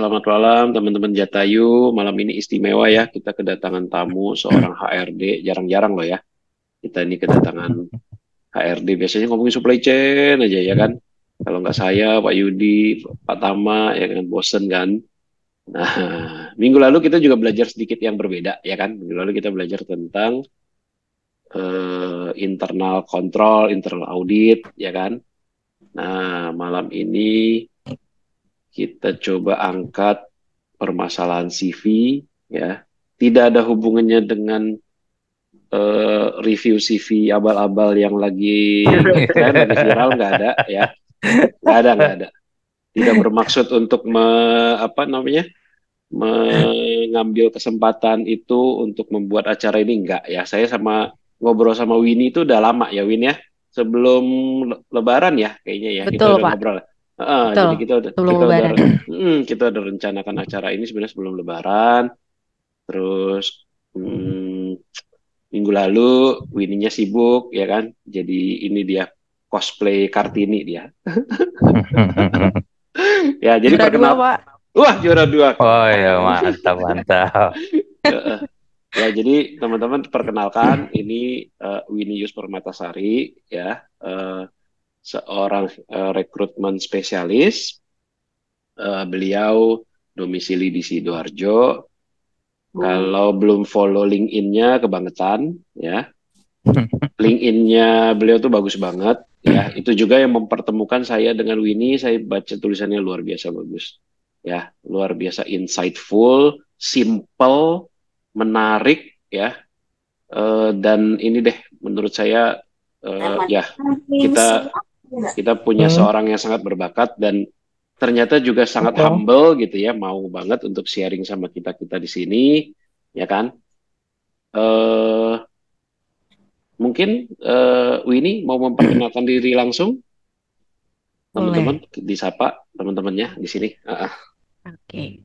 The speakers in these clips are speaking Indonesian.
selamat malam teman-teman Jatayu. Malam ini istimewa ya, kita kedatangan tamu seorang HRD. Jarang-jarang loh ya, kita ini kedatangan HRD. Biasanya ngomongin supply chain aja ya kan. Kalau nggak saya, Pak Yudi, Pak Tama, ya kan bosen kan. Nah, minggu lalu kita juga belajar sedikit yang berbeda ya kan. Minggu lalu kita belajar tentang internal control, internal audit ya kan. Nah, malam ini kita coba angkat permasalahan CV ya. Tidak ada hubungannya dengan review CV abal-abal yang lagi ngetren, lagi viral, nggak ada ya. Nggak ada. Tidak bermaksud untuk apa namanya? Mengambil kesempatan itu untuk membuat acara ini enggak ya. Saya sama ngobrol sama Winnie itu udah lama ya Win ya. Sebelum Lebaran ya kayaknya ya kita Betul, udah Pak. ngobrol. Betul. Jadi Sebelum Lebaran. kita udah rencanakan acara ini sebenarnya sebelum Lebaran. Terus hmm, minggu lalu Winnie-nya sibuk ya kan. Jadi ini dia cosplay Kartini dia. Ya, jadi Juara dua, perkenal. Pak. Wah, juara dua. Oh ya, Keren. mantap, mantap. Heeh. Ya, jadi teman-teman perkenalkan ini Winnie Yus Permatasari ya, seorang rekrutmen spesialis. Beliau domisili di Sidoarjo. Kalau belum follow LinkedIn-nya kebangetan ya. LinkedIn-nya beliau tuh bagus banget ya. Itu juga yang mempertemukan saya dengan Winnie. Saya baca tulisannya luar biasa bagus. Ya, luar biasa insightful, simple, menarik ya. Dan ini deh menurut saya ya kita kita punya seorang yang sangat berbakat dan ternyata juga sangat humble gitu ya, mau banget untuk sharing sama kita-kita di sini ya kan. Eh Mungkin Winnie mau memperkenalkan diri langsung, teman-teman, Boleh. disapa teman-temannya di sini. Oke.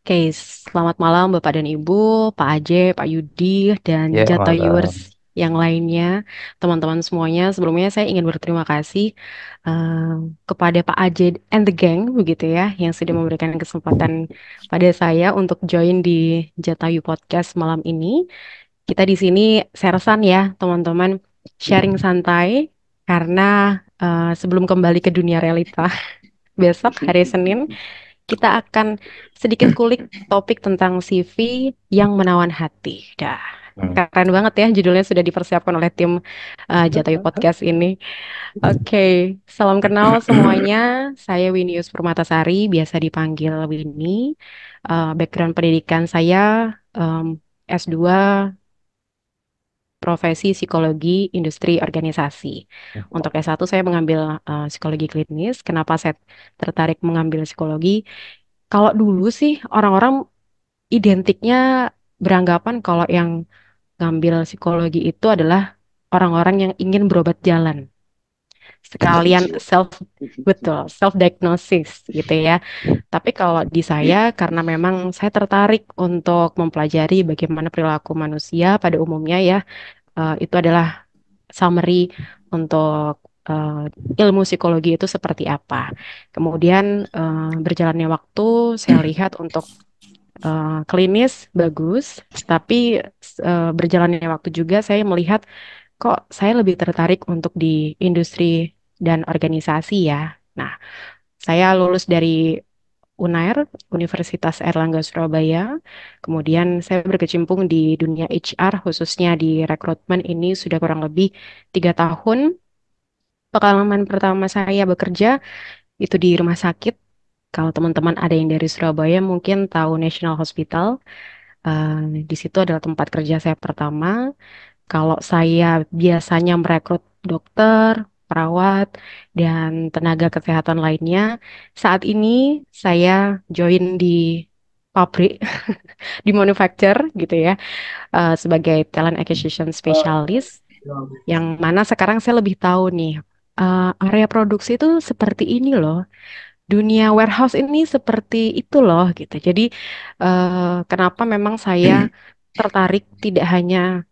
Oke, selamat malam Bapak dan Ibu, Pak Aje, Pak Yudi, dan Ya, Jatayuers malam. yang lainnya, teman-teman semuanya. Sebelumnya saya ingin berterima kasih eh, kepada Pak Aje and the Gang, begitu ya, yang sudah memberikan kesempatan pada saya untuk join di Jatayu Podcast malam ini. Kita di sini sersan ya, teman-teman, sharing santai karena sebelum kembali ke dunia realita, besok hari Senin kita akan sedikit kulik topik tentang CV yang menawan hati. Dah, Hmm. keren banget ya judulnya sudah dipersiapkan oleh tim Jatayu Podcast ini. Oke, salam kenal semuanya. Saya Winius Permatasari, biasa dipanggil Winnie. Background pendidikan saya em, S2 profesi psikologi industri organisasi. Untuk S1 saya mengambil psikologi klinis. Kenapa saya tertarik mengambil psikologi? Kalau dulu sih orang-orang identiknya beranggapan kalau yang ngambil psikologi itu adalah orang-orang yang ingin berobat jalan. Obat Sekalian jiwa. self diagnosis gitu ya. Tapi kalau di saya karena memang saya tertarik untuk mempelajari bagaimana perilaku manusia pada umumnya ya, itu adalah summary untuk ilmu psikologi itu seperti apa. Kemudian berjalannya waktu saya lihat untuk klinis bagus, tapi berjalannya waktu juga saya melihat kok saya lebih tertarik untuk di industri dan organisasi ya. Nah, saya lulus dari UNAIR, Universitas Airlangga Surabaya. Kemudian saya berkecimpung di dunia HR, khususnya di rekrutmen ini sudah kurang lebih 3 tahun. Pengalaman pertama saya bekerja itu di rumah sakit. Kalau teman-teman ada yang dari Surabaya mungkin tahu National Hospital. Di situ adalah tempat kerja saya pertama. Kalau saya biasanya merekrut dokter, perawat, dan tenaga kesehatan lainnya, saat ini saya join di pabrik, di manufacture gitu ya, sebagai talent acquisition specialist, yang mana sekarang saya lebih tahu nih, area produksi itu seperti ini loh, dunia warehouse ini seperti itu loh gitu. Jadi kenapa memang saya tertarik tidak hanya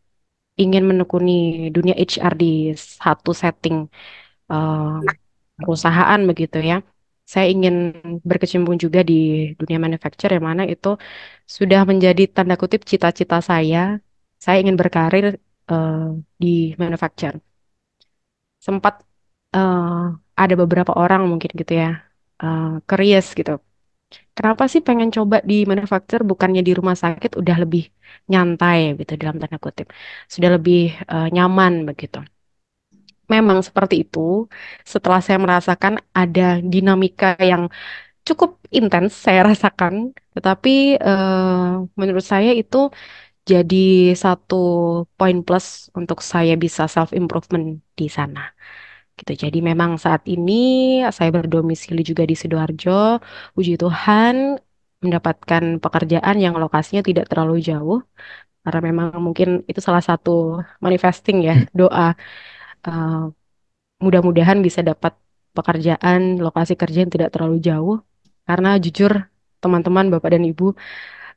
ingin menekuni dunia HR di satu setting eh, perusahaan begitu ya. saya ingin berkecimpung juga di dunia manufacture yang mana itu sudah menjadi tanda kutip cita-cita saya. Saya ingin berkarir eh, di manufacture. Sempat ada beberapa orang mungkin gitu ya, curious gitu. Kenapa sih pengen coba di manufacture bukannya di rumah sakit udah lebih nyantai gitu dalam tanda kutip. Sudah lebih nyaman begitu. Memang seperti itu. Setelah saya merasakan ada dinamika yang cukup intens saya rasakan, tetapi menurut saya itu jadi satu poin plus untuk saya bisa self improvement di sana. Gitu. Jadi memang saat ini saya berdomisili juga di Sidoarjo. Puji Tuhan mendapatkan pekerjaan yang lokasinya tidak terlalu jauh karena memang mungkin itu salah satu manifesting ya doa. eh, Mudah-mudahan bisa dapat pekerjaan lokasi kerja yang tidak terlalu jauh karena jujur teman-teman Bapak dan Ibu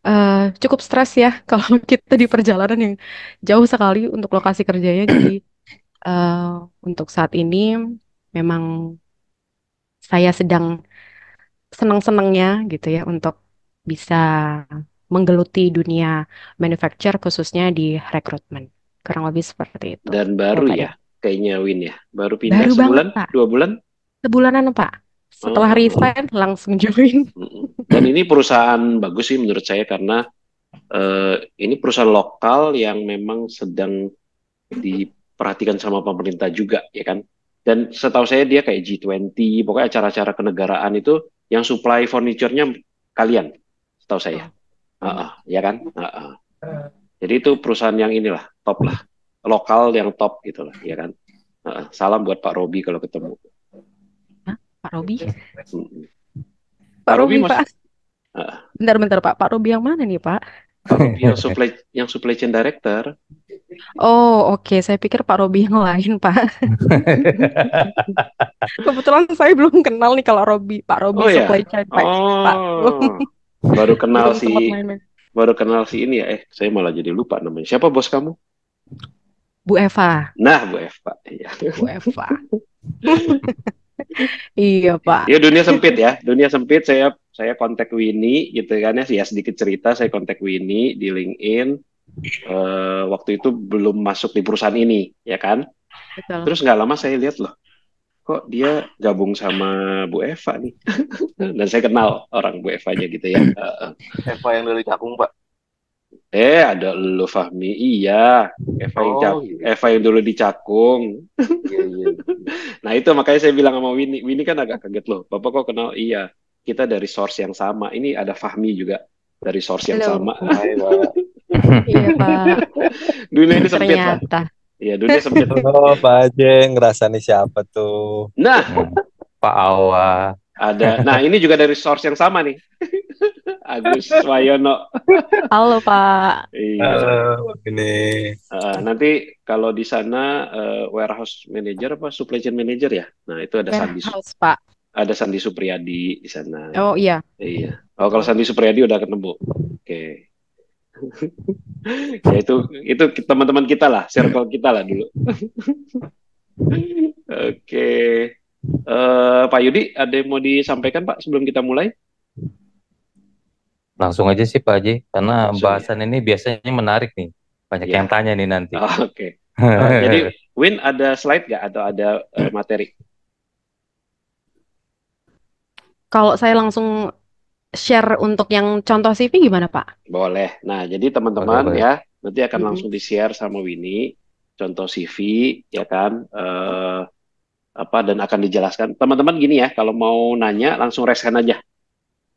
eh, cukup stres ya kalau kita di perjalanan yang jauh sekali untuk lokasi kerjanya. Jadi eh, untuk saat ini memang saya sedang senang-senangnya gitu ya untuk bisa menggeluti dunia manufacture khususnya di rekrutmen. Kurang lebih seperti itu, Dan baru Bapak ya, dan kayaknya Win ya. Baru pindah baru banget sebulan, Pak. 2 bulan. Sebulanan Pak. Setelah Oh, resign langsung join. Dan ini perusahaan bagus sih menurut saya karena ini perusahaan lokal yang memang sedang diperhatikan sama pemerintah juga, ya kan? Dan setahu saya dia kayak G20, pokoknya acara-acara kenegaraan itu yang supply furniture-nya kalian, setahu saya. Betul. Benar. Ya kan? Jadi itu perusahaan yang inilah, top lah. Lokal yang top gitu lah, ya kan? Salam buat Pak Robi kalau ketemu. Hah? Pak Robi? Mm-mm. Pak Pak Robi Robi mas, Pak. Bentar-bentar Pak. Pak Robi yang mana nih Pak? Pak Robi yang supply chain director. Oh oke. Saya pikir Pak Robi yang lain Pak. Kebetulan saya belum kenal nih kalau Pak Robi Oh ya, supply chain Pak. Belum, oh baru kenal belum si sempat main-main. baru kenal si ini ya. Saya malah jadi lupa namanya. Siapa bos kamu? Bu Eva. Nah, Bu Eva. Iya. Bu Eva. Iya Pak. Ya dunia sempit ya, dunia sempit. Saya kontak Winnie gitu kan ya. Ya sedikit cerita, saya kontak Winnie di LinkedIn. Waktu itu belum masuk di perusahaan ini, ya kan? Betul. Terus nggak lama saya lihat loh, kok dia gabung sama Bu Eva nih. Dan saya kenal orang Bu Eva-nya gitu ya. Eva yang dari Cakung, Pak. Ada lu Fahmi, iya. Oh, iya. Eva yang dulu di Cakung. Iya, iya. Nah itu makanya saya bilang sama Winnie, Winnie kan agak kaget loh. Bapak kok kenal? Iya, kita dari source yang sama. Ini ada Fahmi juga dari source yang Halo. sama. Hai, Pak. Iya Pak. Dunia ini sempit, Pak. Ternyata. Iya, dunia sempit. Oh, Pak Ajeng, ngerasani siapa tuh? Nah, Pak Awa. ada. Nah, ini juga dari source yang sama nih. Agus Wayono. Halo Pak. Iya. Ini. Nanti kalau di sana warehouse manager apa supply chain manager ya. Nah, itu ada Warehouse Pak. ada Sandi Supriyadi di sana. Oh iya. Iya. Oh, kalau Sandi Supriyadi udah ketemu. Oke. Ya itu teman-teman kita lah, circle kita lah dulu. Oke. Pak Yudi, ada yang mau disampaikan Pak sebelum kita mulai? Langsung aja sih Pak Haji, karena Langsung, bahasan ini biasanya menarik nih. Banyak Ya. yang tanya nih nanti. Oke. Jadi Win ada slide nggak atau ada materi? Kalau saya langsung share untuk yang contoh CV gimana Pak? Boleh. Nah, jadi teman-teman Boleh. ya, nanti akan Mhm. langsung di-share sama Winnie contoh CV ya kan, dan akan dijelaskan. Teman-teman gini ya, kalau mau nanya langsung raise hand aja.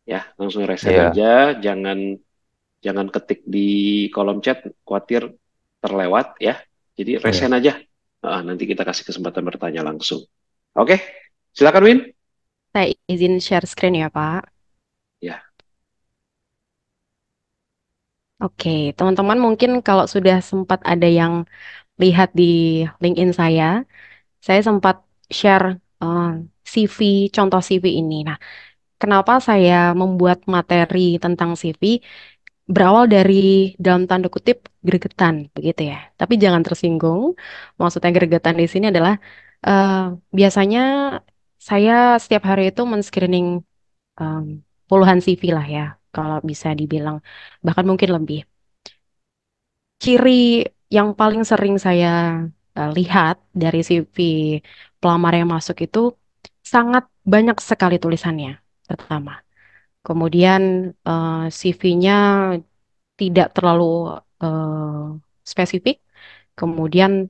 Ya, langsung raise hand Iya. aja, jangan ketik di kolom chat, khawatir terlewat ya. Jadi raise Iya. hand aja. Nanti kita kasih kesempatan bertanya langsung. Oke, silakan Win. Saya izin share screen ya Pak. Ya. Oke, teman-teman mungkin kalau sudah sempat ada yang lihat di LinkedIn saya sempat share CV, contoh CV ini. Nah, kenapa saya membuat materi tentang CV? Berawal dari dalam tanda kutip gregetan, begitu ya. Tapi jangan tersinggung. Maksudnya gregetan di sini adalah biasanya saya setiap hari itu men-screening puluhan CV lah ya, kalau bisa dibilang, bahkan mungkin lebih. Ciri yang paling sering saya lihat dari CV pelamar yang masuk itu sangat banyak sekali tulisannya, pertama. Kemudian CV-nya tidak terlalu spesifik. Kemudian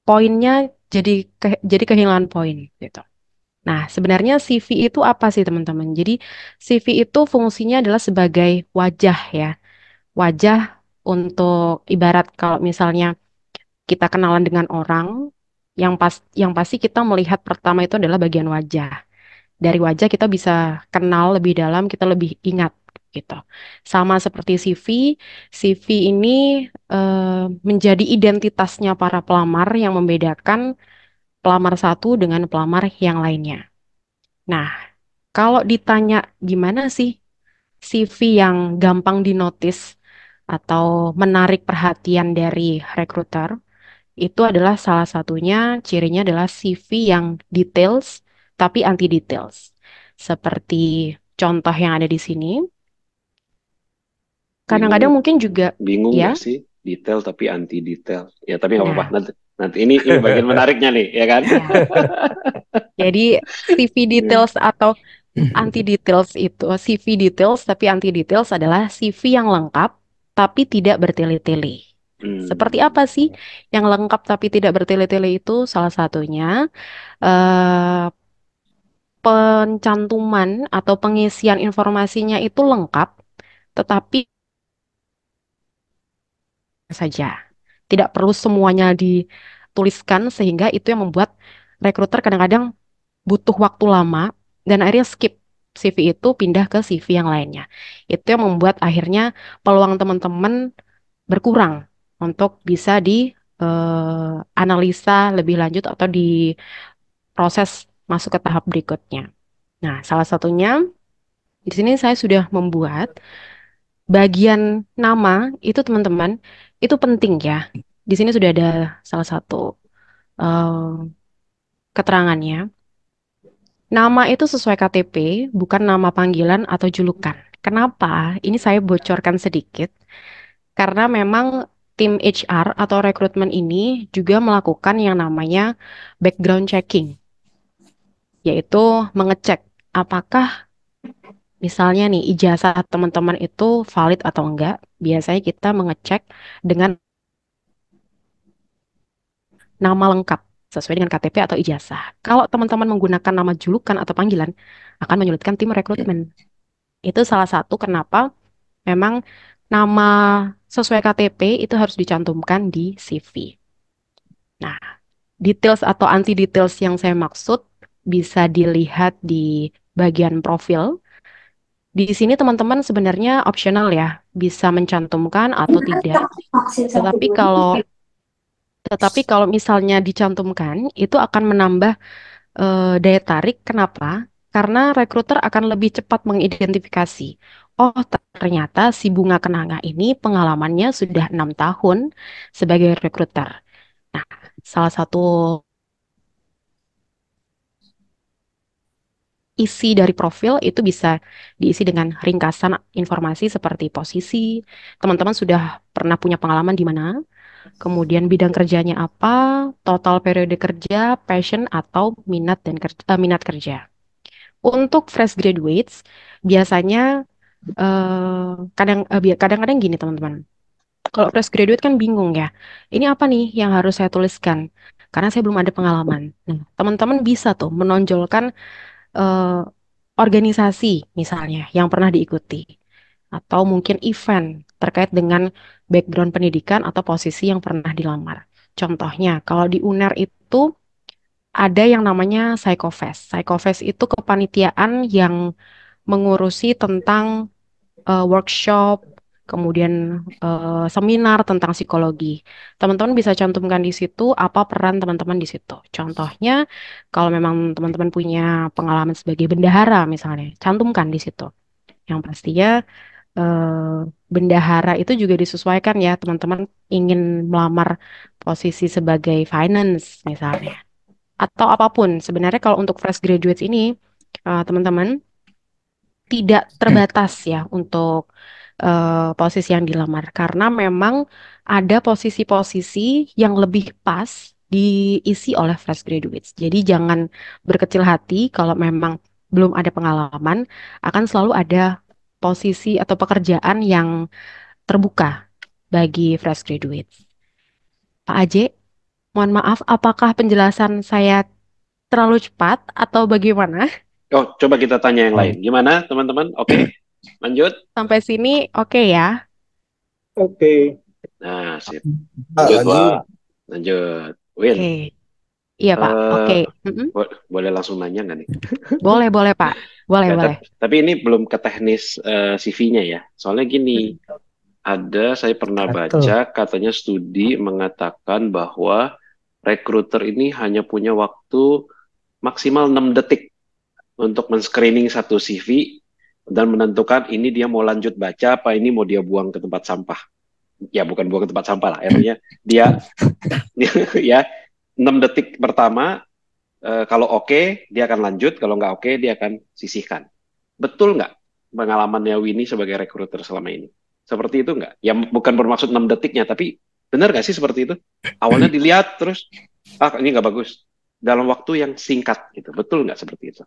poinnya jadi jadi kehilangan poin gitu. Nah, sebenarnya CV itu apa sih teman-teman? Jadi CV itu fungsinya adalah sebagai wajah ya. Wajah untuk ibarat kalau misalnya kita kenalan dengan orang yang pasti kita melihat pertama itu adalah bagian wajah. Dari wajah kita bisa kenal lebih dalam, kita lebih ingat gitu. Sama seperti CV, CV ini menjadi identitasnya para pelamar yang membedakan pelamar satu dengan pelamar yang lainnya. Nah, kalau ditanya gimana sih CV yang gampang dinotis atau menarik perhatian dari rekruter, itu adalah salah satunya cirinya adalah CV yang details tapi anti details. Seperti contoh yang ada di sini. Kadang-kadang Bingung, mungkin juga bingung ya. nggak sih detail tapi anti detail? Ya tapi nggak apa-apa. Nah, Nanti ini bagian menariknya nih, ya kan? ya. Jadi CV details atau anti details itu CV details tapi anti details adalah CV yang lengkap tapi tidak bertele-tele. Seperti apa sih yang lengkap tapi tidak bertele-tele itu? Salah satunya eh, pencantuman atau pengisian informasinya itu lengkap, tetapi saja. Tidak perlu semuanya dituliskan sehingga itu yang membuat rekruter kadang-kadang butuh waktu lama dan akhirnya skip CV itu pindah ke CV yang lainnya. Itu yang membuat akhirnya peluang teman-teman berkurang untuk bisa analisa lebih lanjut atau diproses masuk ke tahap berikutnya. Nah, salah satunya di sini saya sudah membuat bagian nama itu teman-teman itu penting ya. Di sini sudah ada salah satu eh, keterangannya. Nama itu sesuai KTP, bukan nama panggilan atau julukan. Kenapa? Ini saya bocorkan sedikit. Karena memang tim HR atau rekrutmen ini juga melakukan yang namanya background checking, yaitu mengecek apakah misalnya nih ijazah teman-teman itu valid atau enggak. Biasanya kita mengecek dengan nama lengkap sesuai dengan KTP atau ijazah. Kalau teman-teman menggunakan nama julukan atau panggilan, akan menyulitkan tim rekrutmen. Itu salah satu kenapa memang nama sesuai KTP itu harus dicantumkan di CV. Nah, details atau anti details yang saya maksud bisa dilihat di bagian profil. Di sini teman-teman sebenarnya optional ya, bisa mencantumkan atau tidak. Tetapi kalau misalnya dicantumkan, itu akan menambah daya tarik. Kenapa? Karena rekruter akan lebih cepat mengidentifikasi. Oh, ternyata si Bunga Kenanga ini pengalamannya sudah 6 tahun sebagai rekruter. Nah, salah satu isi dari profil itu bisa diisi dengan ringkasan informasi seperti posisi, teman-teman sudah pernah punya pengalaman di mana, kemudian bidang kerjanya apa, total periode kerja, passion atau minat kerja. Untuk fresh graduates, biasanya kadang-kadang gini teman-teman. Kalau fresh graduate kan bingung ya. Ini apa nih yang harus saya tuliskan? Karena saya belum ada pengalaman. Nah, teman-teman bisa tuh menonjolkan eh, organisasi misalnya yang pernah diikuti. Atau mungkin event terkait dengan background pendidikan atau posisi yang pernah dilamar. Contohnya, kalau di UNER itu ada yang namanya Psychofest. Psychofest itu kepanitiaan yang mengurusi tentang workshop, kemudian seminar tentang psikologi. Teman-teman bisa cantumkan di situ apa peran teman-teman di situ. Contohnya, kalau memang teman-teman punya pengalaman sebagai bendahara misalnya, cantumkan di situ. Yang pastinya eh, bendahara itu juga disesuaikan ya, teman-teman ingin melamar posisi sebagai finance misalnya, atau apapun. Sebenarnya kalau untuk fresh graduates ini, teman-teman, tidak terbatas ya untuk posisi yang dilamar karena memang ada posisi-posisi yang lebih pas diisi oleh fresh graduates. Jadi jangan berkecil hati kalau memang belum ada pengalaman, akan selalu ada posisi atau pekerjaan yang terbuka bagi fresh graduates. Pak Aje, mohon maaf, apakah penjelasan saya terlalu cepat atau bagaimana? Oh, coba kita tanya yang lain. Gimana, teman-teman? Oke, lanjut. Sampai sini oke ya? Oke. Nah, sip. Lanjut, Pak. Lanjut. Win, Oke. Iya Pak, oke. boleh langsung nanya nggak nih? Boleh Pak. Boleh. Tapi ini belum ke teknis CV-nya ya. Soalnya gini, saya pernah baca katanya studi mengatakan bahwa rekruter ini hanya punya waktu maksimal 6 detik untuk men-screening satu CV dan menentukan ini dia mau lanjut baca apa ini mau dia buang ke tempat sampah. Ya bukan buang ke tempat sampah lah, artinya dia ya 6 detik pertama kalau oke dia akan lanjut, kalau nggak oke dia akan sisihkan. Betul nggak pengalamannya Winnie sebagai rekruter selama ini? Seperti itu nggak? Ya bukan bermaksud 6 detiknya, tapi benar nggak sih seperti itu? Awalnya dilihat terus, ini nggak bagus. Dalam waktu yang singkat gitu, betul nggak seperti itu?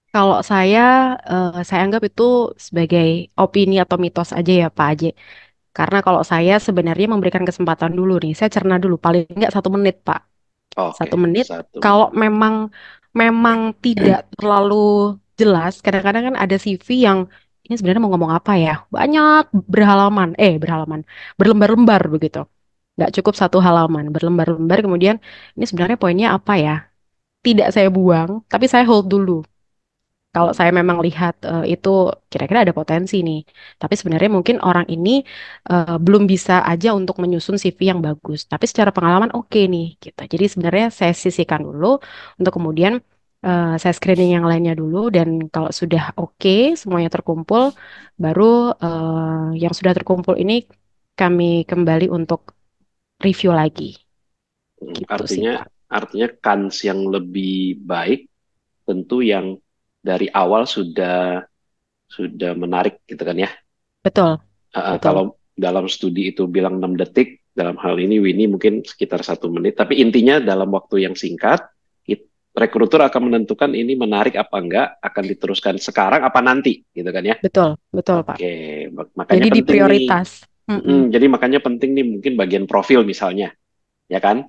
Kalau saya anggap itu sebagai opini atau mitos aja ya Pak Aje. Karena kalau saya sebenarnya memberikan kesempatan dulu nih, saya cerna dulu paling nggak 1 menit Pak. Oke, 1 menit. 1 Kalau menit. memang tidak terlalu jelas, kadang-kadang kan ada CV yang ini sebenarnya mau ngomong apa ya? Banyak berlembar-lembar begitu. Nggak cukup 1 halaman, berlembar-lembar. Kemudian ini sebenarnya poinnya apa ya? Tidak saya buang, tapi saya hold dulu. Kalau saya memang lihat itu kira-kira ada potensi nih. Tapi sebenarnya mungkin orang ini belum bisa aja untuk menyusun CV yang bagus. Tapi secara pengalaman oke nih gitu. Jadi sebenarnya saya sisihkan dulu untuk kemudian saya screening yang lainnya dulu. Dan kalau sudah oke semuanya terkumpul, baru yang sudah terkumpul ini kami kembali untuk review lagi. Gitu sih, Pak. Artinya kans yang lebih baik tentu yang dari awal sudah menarik gitu kan ya. Betul. Kalau dalam studi itu bilang 6 detik, dalam hal ini Winnie mungkin sekitar 1 menit, tapi intinya dalam waktu yang singkat, rekruter akan menentukan ini menarik apa enggak, akan diteruskan sekarang apa nanti, gitu kan ya? Betul Pak. Oke, makanya jadi penting diprioritas. Jadi makanya penting nih mungkin bagian profil misalnya, ya kan?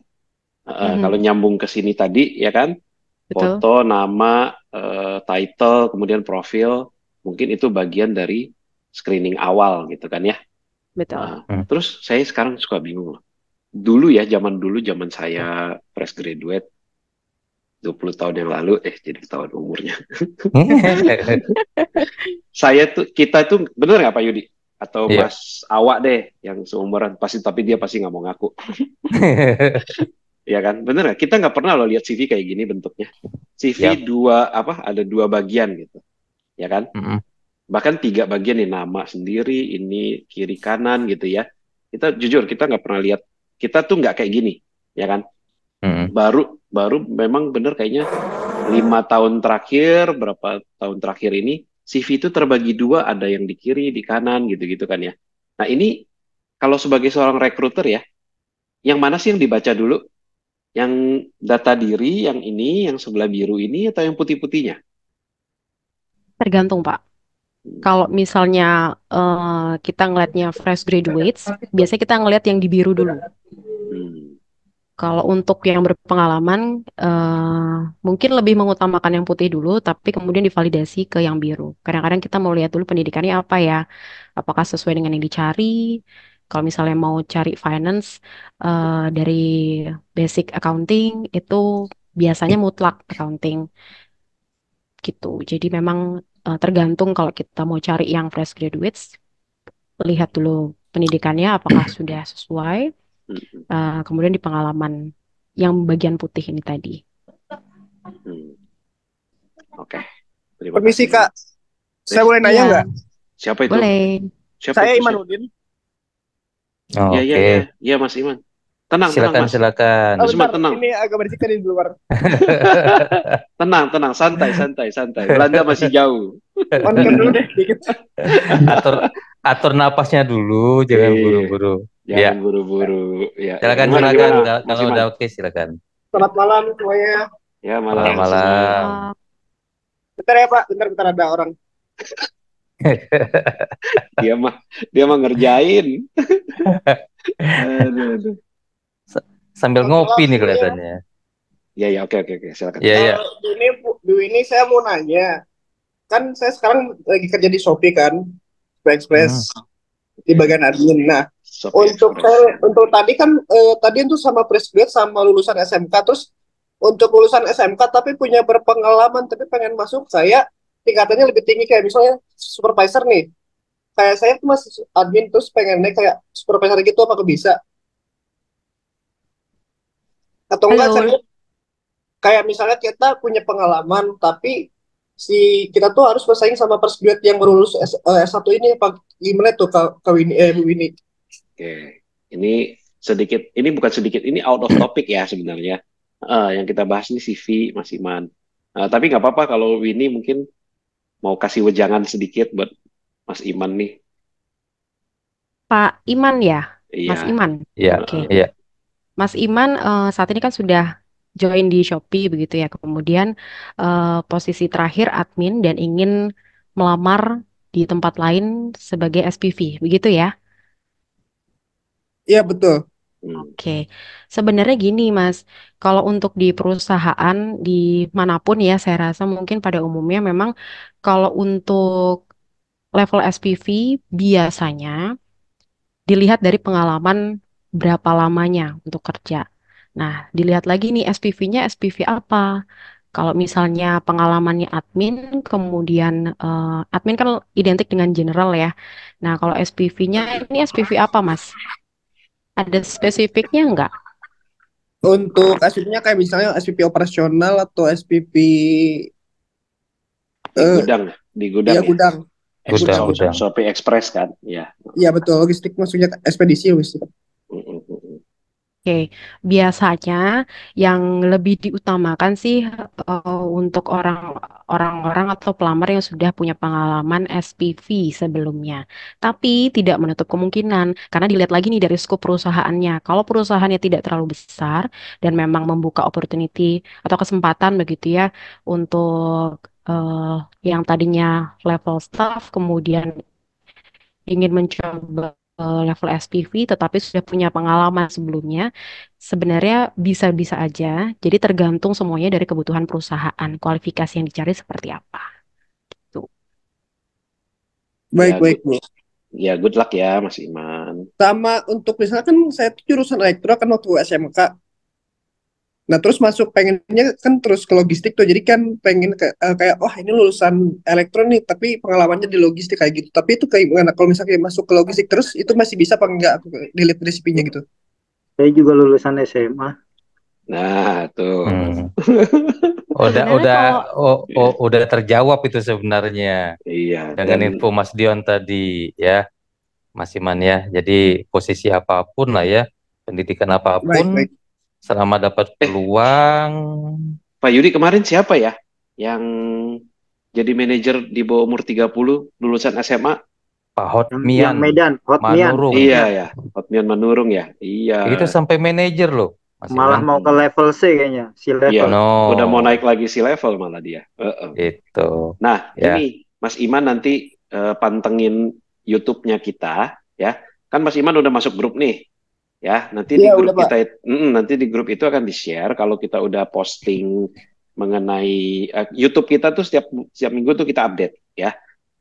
Kalau nyambung ke sini tadi, ya kan? Betul. Foto, nama, title, kemudian profil, mungkin itu bagian dari screening awal gitu kan ya. Betul. Terus saya sekarang suka bingung loh. Zaman saya fresh graduate 20 tahun yang lalu, jadi ketahuan umurnya. Kita tuh bener nggak Pak Yudi? Atau Mas Awak deh yang seumuran tapi dia pasti nggak mau ngaku. Ya kan, bener nggak? Kita nggak pernah loh lihat CV kayak gini bentuknya. CV ada 2 bagian gitu, ya kan? Bahkan 3 bagian nih, nama sendiri, ini kiri kanan gitu ya. Kita jujur kita nggak pernah lihat, kita tuh nggak kayak gini, ya kan? Baru memang bener kayaknya 5 tahun terakhir, berapa tahun terakhir ini CV itu terbagi 2, ada yang di kiri, di kanan gitu-gitu kan ya. Nah ini kalau sebagai seorang rekruter ya, yang mana sih yang dibaca dulu? Yang data diri, yang ini, yang sebelah biru ini, atau yang putih-putihnya? Tergantung, Pak. Kalau misalnya kita ngelihatnya fresh graduates, biasanya kita ngelihat yang di biru dulu. Kalau untuk yang berpengalaman, mungkin lebih mengutamakan yang putih dulu, tapi kemudian divalidasi ke yang biru. Kadang-kadang kita mau lihat dulu pendidikannya apa ya, apakah sesuai dengan yang dicari. Kalau misalnya mau cari finance dari basic accounting, itu biasanya mutlak accounting gitu. Jadi memang tergantung kalau kita mau cari yang fresh graduates, lihat dulu pendidikannya apakah sudah sesuai. Kemudian di pengalaman yang bagian putih ini tadi. Oke. Permisi Kak, saya boleh nanya nggak? Siapa itu? Boleh. Saya Imanudin. Iya Mas Iman. Tenang, Silakan, Mas. silakan. Oh, Mas Iman, bentar, tenang. ini agak berisik di luar. Tenang, santai. Belanda masih jauh. Makan dulu deh dikit. Atur napasnya dulu, jangan Iya. buru-buru. Jangan Ya, buru-buru. Ya. silakan, Gimana, silakan. Mas Kalau Iman? udah oke, silakan. Selamat malam semuanya. Ya, malam. Malam-malam. Bentar ya Pak, bentar ada orang. Dia mah ngerjain. Aduh. Sambil Selamat ngopi malam nih semuanya. kelihatannya. Ya, oke, silakan. Iya. Ini saya mau nanya. Kan saya sekarang lagi kerja di Shopee kan, Express di bagian admin. Nah, Shopee Express. untuk tadi kan tadi itu sama fresh grade sama lulusan SMK, terus untuk lulusan SMK tapi punya berpengalaman tapi pengen masuk, saya tingkatannya lebih tinggi kayak misalnya supervisor nih. Kayak saya tuh masih admin terus pengen naik kayak supervisor gitu, apakah bisa? Atau enggak Halo. caranya kayak misalnya kita punya pengalaman tapi si kita tuh harus bersaing sama fresh grade yang baru lulus S1 ini, apa gimana tuh Kak Winnie, Bu Winnie? Oke. Ini bukan sedikit, ini out of topic ya sebenarnya. Yang kita bahas ini CV Mas Iman. Tapi nggak apa-apa kalau Winnie mungkin mau kasih wejangan sedikit buat Mas Iman nih. Pak Iman ya? Iya. Mas Iman. Iya, Oke. iya. Mas Iman saat ini kan sudah join di Shopee begitu ya. Kemudian posisi terakhir admin dan ingin melamar di tempat lain sebagai SPV, begitu ya? Iya betul. Oke, sebenarnya gini Mas, kalau untuk di perusahaan dimanapun ya, saya rasa mungkin pada umumnya memang kalau untuk level SPV biasanya dilihat dari pengalaman berapa lamanya untuk kerja. Nah, dilihat lagi nih SPV-nya SPV apa. Kalau misalnya pengalamannya admin, kemudian admin kan identik dengan general ya. Nah, kalau SPV-nya ini SPV apa Mas? Ada spesifiknya nggak? Untuk SPP-nya kayak misalnya SPP operasional atau SPP Di gudang ya ya. gudang. Gudang. Shopee Express kan, ya. Iya betul, logistik maksudnya ekspedisi logistik. Oke, biasanya yang lebih diutamakan sih untuk orang-orang atau pelamar yang sudah punya pengalaman SPV sebelumnya. Tapi tidak menutup kemungkinan karena dilihat lagi nih dari skop perusahaannya. Kalau perusahaannya tidak terlalu besar dan memang membuka opportunity atau kesempatan begitu ya untuk yang tadinya level staff kemudian ingin mencoba level SPV tetapi sudah punya pengalaman sebelumnya, sebenarnya bisa-bisa aja. Jadi tergantung semuanya dari kebutuhan perusahaan, kualifikasi yang dicari seperti apa. Tuh. Baik Bu. Ya, good luck ya Mas Iman. Sama untuk misalnya kan saya tuh jurusan elektro kan waktu SMK. Nah terus masuk pengennya kan terus ke logistik tuh, jadi kan pengen kayak ini lulusan elektro nih tapi pengalamannya di logistik kayak gitu. Tapi itu kayak gimana kalau misalnya masuk ke logistik terus itu masih bisa apa enggak, aku dilihat dari CV-nya gitu. Saya juga lulusan SMA. Nah, tuh. Udah terjawab itu sebenarnya. Iya. Dengan info Mas Dion tadi ya, Mas Iman ya. Jadi posisi apapun lah ya, pendidikan apapun, Baik. selama dapat peluang. Pak Yudi kemarin siapa ya yang jadi manajer di bawah umur 30 lulusan SMA? Pak Hotmian Manurung. Iya ya, Hotmian Manurung ya. Iya. Itu sampai manajer loh. Malah mau ke level C kayaknya, C level. Iya, udah mau naik lagi C level malah dia. Itu. Nah, ini Mas Iman nanti pantengin YouTube-nya kita ya. Kan Mas Iman udah masuk grup nih. Ya, nanti di grup kita nanti di grup itu akan di-share kalau kita udah posting mengenai YouTube kita tuh setiap minggu tuh kita update ya.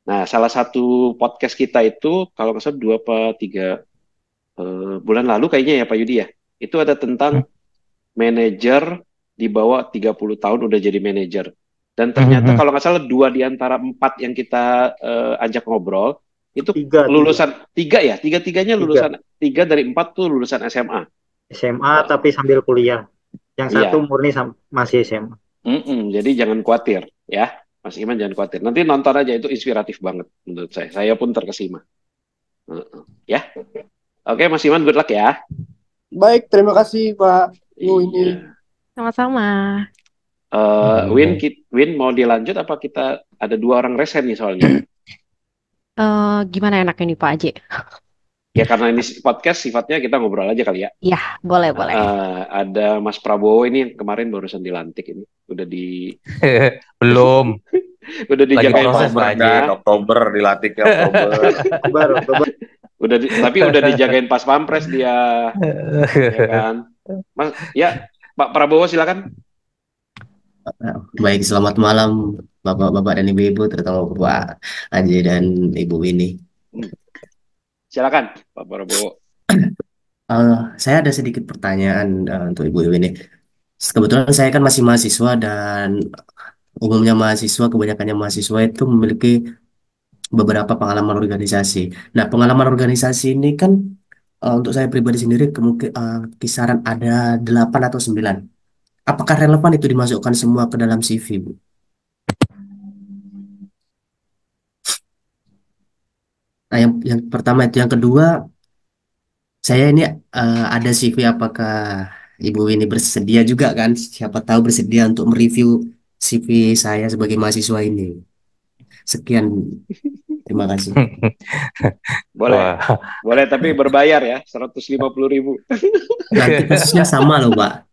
Nah, salah satu podcast kita itu kalau nggak salah 2 atau 3 bulan lalu kayaknya ya Pak Yudi ya. Itu ada tentang manajer di bawah 30 tahun udah jadi manajer. Dan ternyata kalau nggak salah 2 di antara 4 yang kita ajak ngobrol itu lulusan 3 ya, tiga-tiganya lulusan 3 dari 4 tuh lulusan SMA. Tapi sambil kuliah. Yang satu murni masih SMA. Jadi jangan khawatir ya, Mas Iman jangan khawatir. Nanti nonton aja, itu inspiratif banget menurut saya. Saya pun terkesima. Ya, oke Mas Iman, good luck ya. Baik, terima kasih Pak Ibu ini. Iya. Sama-sama. Win mau dilanjut apa kita ada 2 orang resen nih soalnya? Gimana enaknya nih Pak Aji? Ya karena ini podcast sifatnya kita ngobrol aja kali ya. Ya, boleh. Ada Mas Prabowo ini yang kemarin barusan dilantik ini. Belum. Udah Lagi dijagain proses, pas Pak Haji. Dan Oktober dilatihnya Oktober. Oktober. tapi udah dijagain pas pampres dia, ya kan? Mas, ya Pak Prabowo silakan. Baik, selamat malam Bapak-bapak dan Ibu-ibu, terutama Bapak Aji dan Ibu Winnie. Silakan Pak Prabowo. Saya ada sedikit pertanyaan untuk Ibu Winnie. Kebetulan saya kan masih mahasiswa dan umumnya mahasiswa, kebanyakannya mahasiswa itu memiliki beberapa pengalaman organisasi. Nah, pengalaman organisasi ini kan untuk saya pribadi sendiri kisaran ada 8 atau 9. Apakah relevan itu dimasukkan semua ke dalam CV, Bu? Nah, yang pertama itu. Yang kedua, saya ini ada CV, apakah Ibu ini bersedia juga kan? Siapa tahu bersedia untuk mereview CV saya sebagai mahasiswa ini. Sekian, terima kasih. Boleh tapi berbayar ya, 150.000. Nanti kasusnya sama loh, Pak.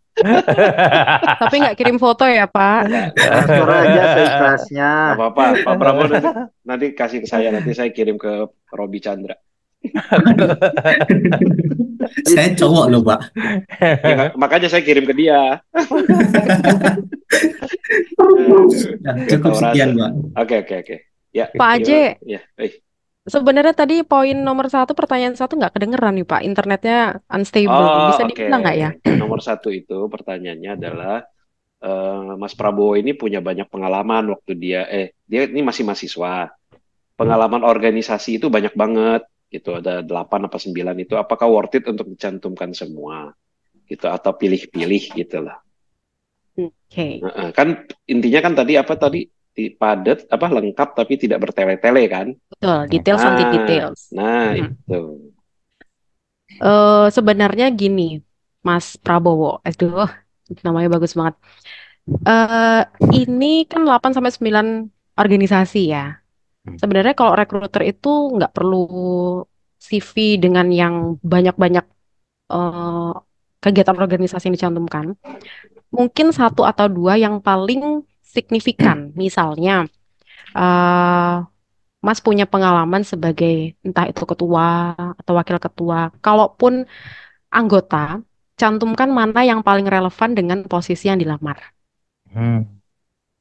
Tapi nggak kirim foto ya Pak? Transfer aja seikhlasnya. Nggak apa-apa, Pak Prabowo nanti kasih ke saya, nanti saya kirim ke Robi Chandra. Saya cowok loh, Pak. Ya, makanya saya kirim ke dia. Nah, cukup sekian, Pak. Oke. Ya, Pak Aje, ya. sebenarnya tadi poin nomor 1, pertanyaan 1 nggak kedengeran nih Pak, internetnya unstable. Bisa dibilang nggak ya? Nomor 1 itu pertanyaannya adalah Mas Prabowo ini punya banyak pengalaman waktu dia ini masih mahasiswa. Pengalaman organisasi itu banyak banget gitu, ada 8 apa 9 itu. Apakah worth it untuk dicantumkan semua gitu atau pilih-pilih gitu lah. Oke. Kan intinya kan tadi padat lengkap tapi tidak bertele-tele kan? Betul, details anti details. Nah, itu. Sebenarnya gini, Mas Prabowo, aduh, namanya bagus banget. Ini kan 8 sampai 9 organisasi ya. Sebenarnya kalau rekruter itu nggak perlu CV dengan yang banyak-banyak kegiatan organisasi yang dicantumkan. Mungkin 1 atau 2 yang paling signifikan. Misalnya, Mas punya pengalaman sebagai entah itu ketua atau wakil ketua. Kalaupun anggota, cantumkan mana yang paling relevan dengan posisi yang dilamar.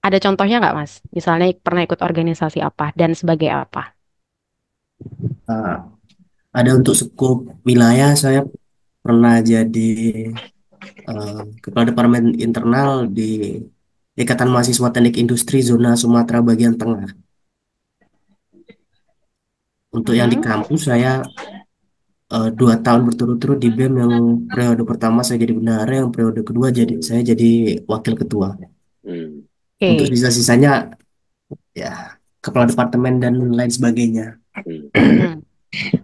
Ada contohnya nggak, Mas? Misalnya pernah ikut organisasi apa dan sebagai apa? Ada untuk skup wilayah, saya pernah jadi kepala departemen internal di Ikatan Mahasiswa Teknik Industri Zona Sumatera bagian tengah. Untuk yang di kampus saya 2 tahun berturut-turut di BEM, yang periode pertama saya jadi bendahara, yang periode kedua saya jadi wakil ketua. Untuk sisa-sisanya ya kepala departemen dan lain sebagainya.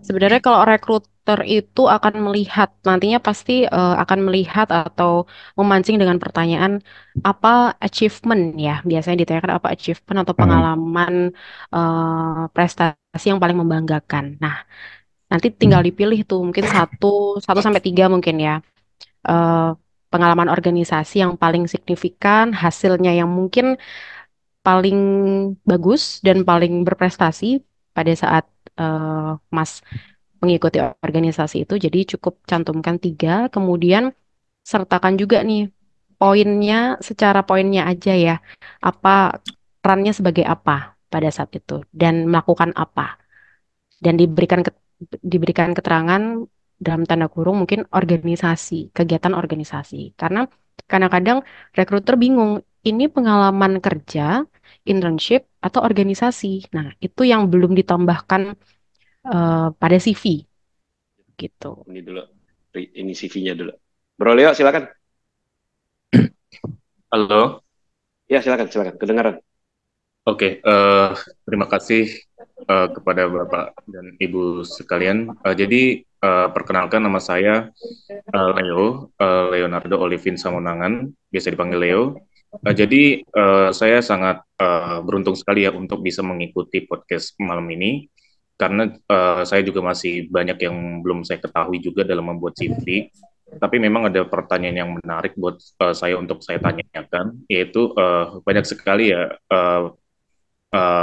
Sebenarnya kalau rekruter itu akan melihat, nantinya pasti akan melihat atau memancing dengan pertanyaan apa achievement ya, biasanya ditanyakan apa achievement atau pengalaman prestasi yang paling membanggakan. Nah, nanti tinggal dipilih tuh mungkin 1 sampai 3 mungkin ya, pengalaman organisasi yang paling signifikan, hasilnya yang mungkin paling bagus dan paling berprestasi pada saat Mas mengikuti organisasi itu. Jadi cukup cantumkan 3, kemudian sertakan juga nih poinnya, secara poinnya aja ya, apa perannya sebagai apa pada saat itu dan melakukan apa, dan diberikan keterangan dalam tanda kurung mungkin organisasi, kegiatan organisasi, karena kadang-kadang rekruter bingung ini pengalaman kerja, internship atau organisasi. Nah, itu yang belum ditambahkan pada CV gitu. Ini dulu, ini CV-nya dulu. Bro Leo, silakan. Halo. Ya, silakan, kedengaran. Oke, terima kasih kepada Bapak dan Ibu sekalian. Jadi Perkenalkan nama saya Leo, Leonardo Olivin Samonangan, biasa dipanggil Leo. Jadi saya sangat beruntung sekali ya untuk bisa mengikuti podcast malam ini, karena saya juga masih banyak yang belum saya ketahui juga dalam membuat CV. Tapi memang ada pertanyaan yang menarik buat saya untuk saya tanyakan, yaitu banyak sekali ya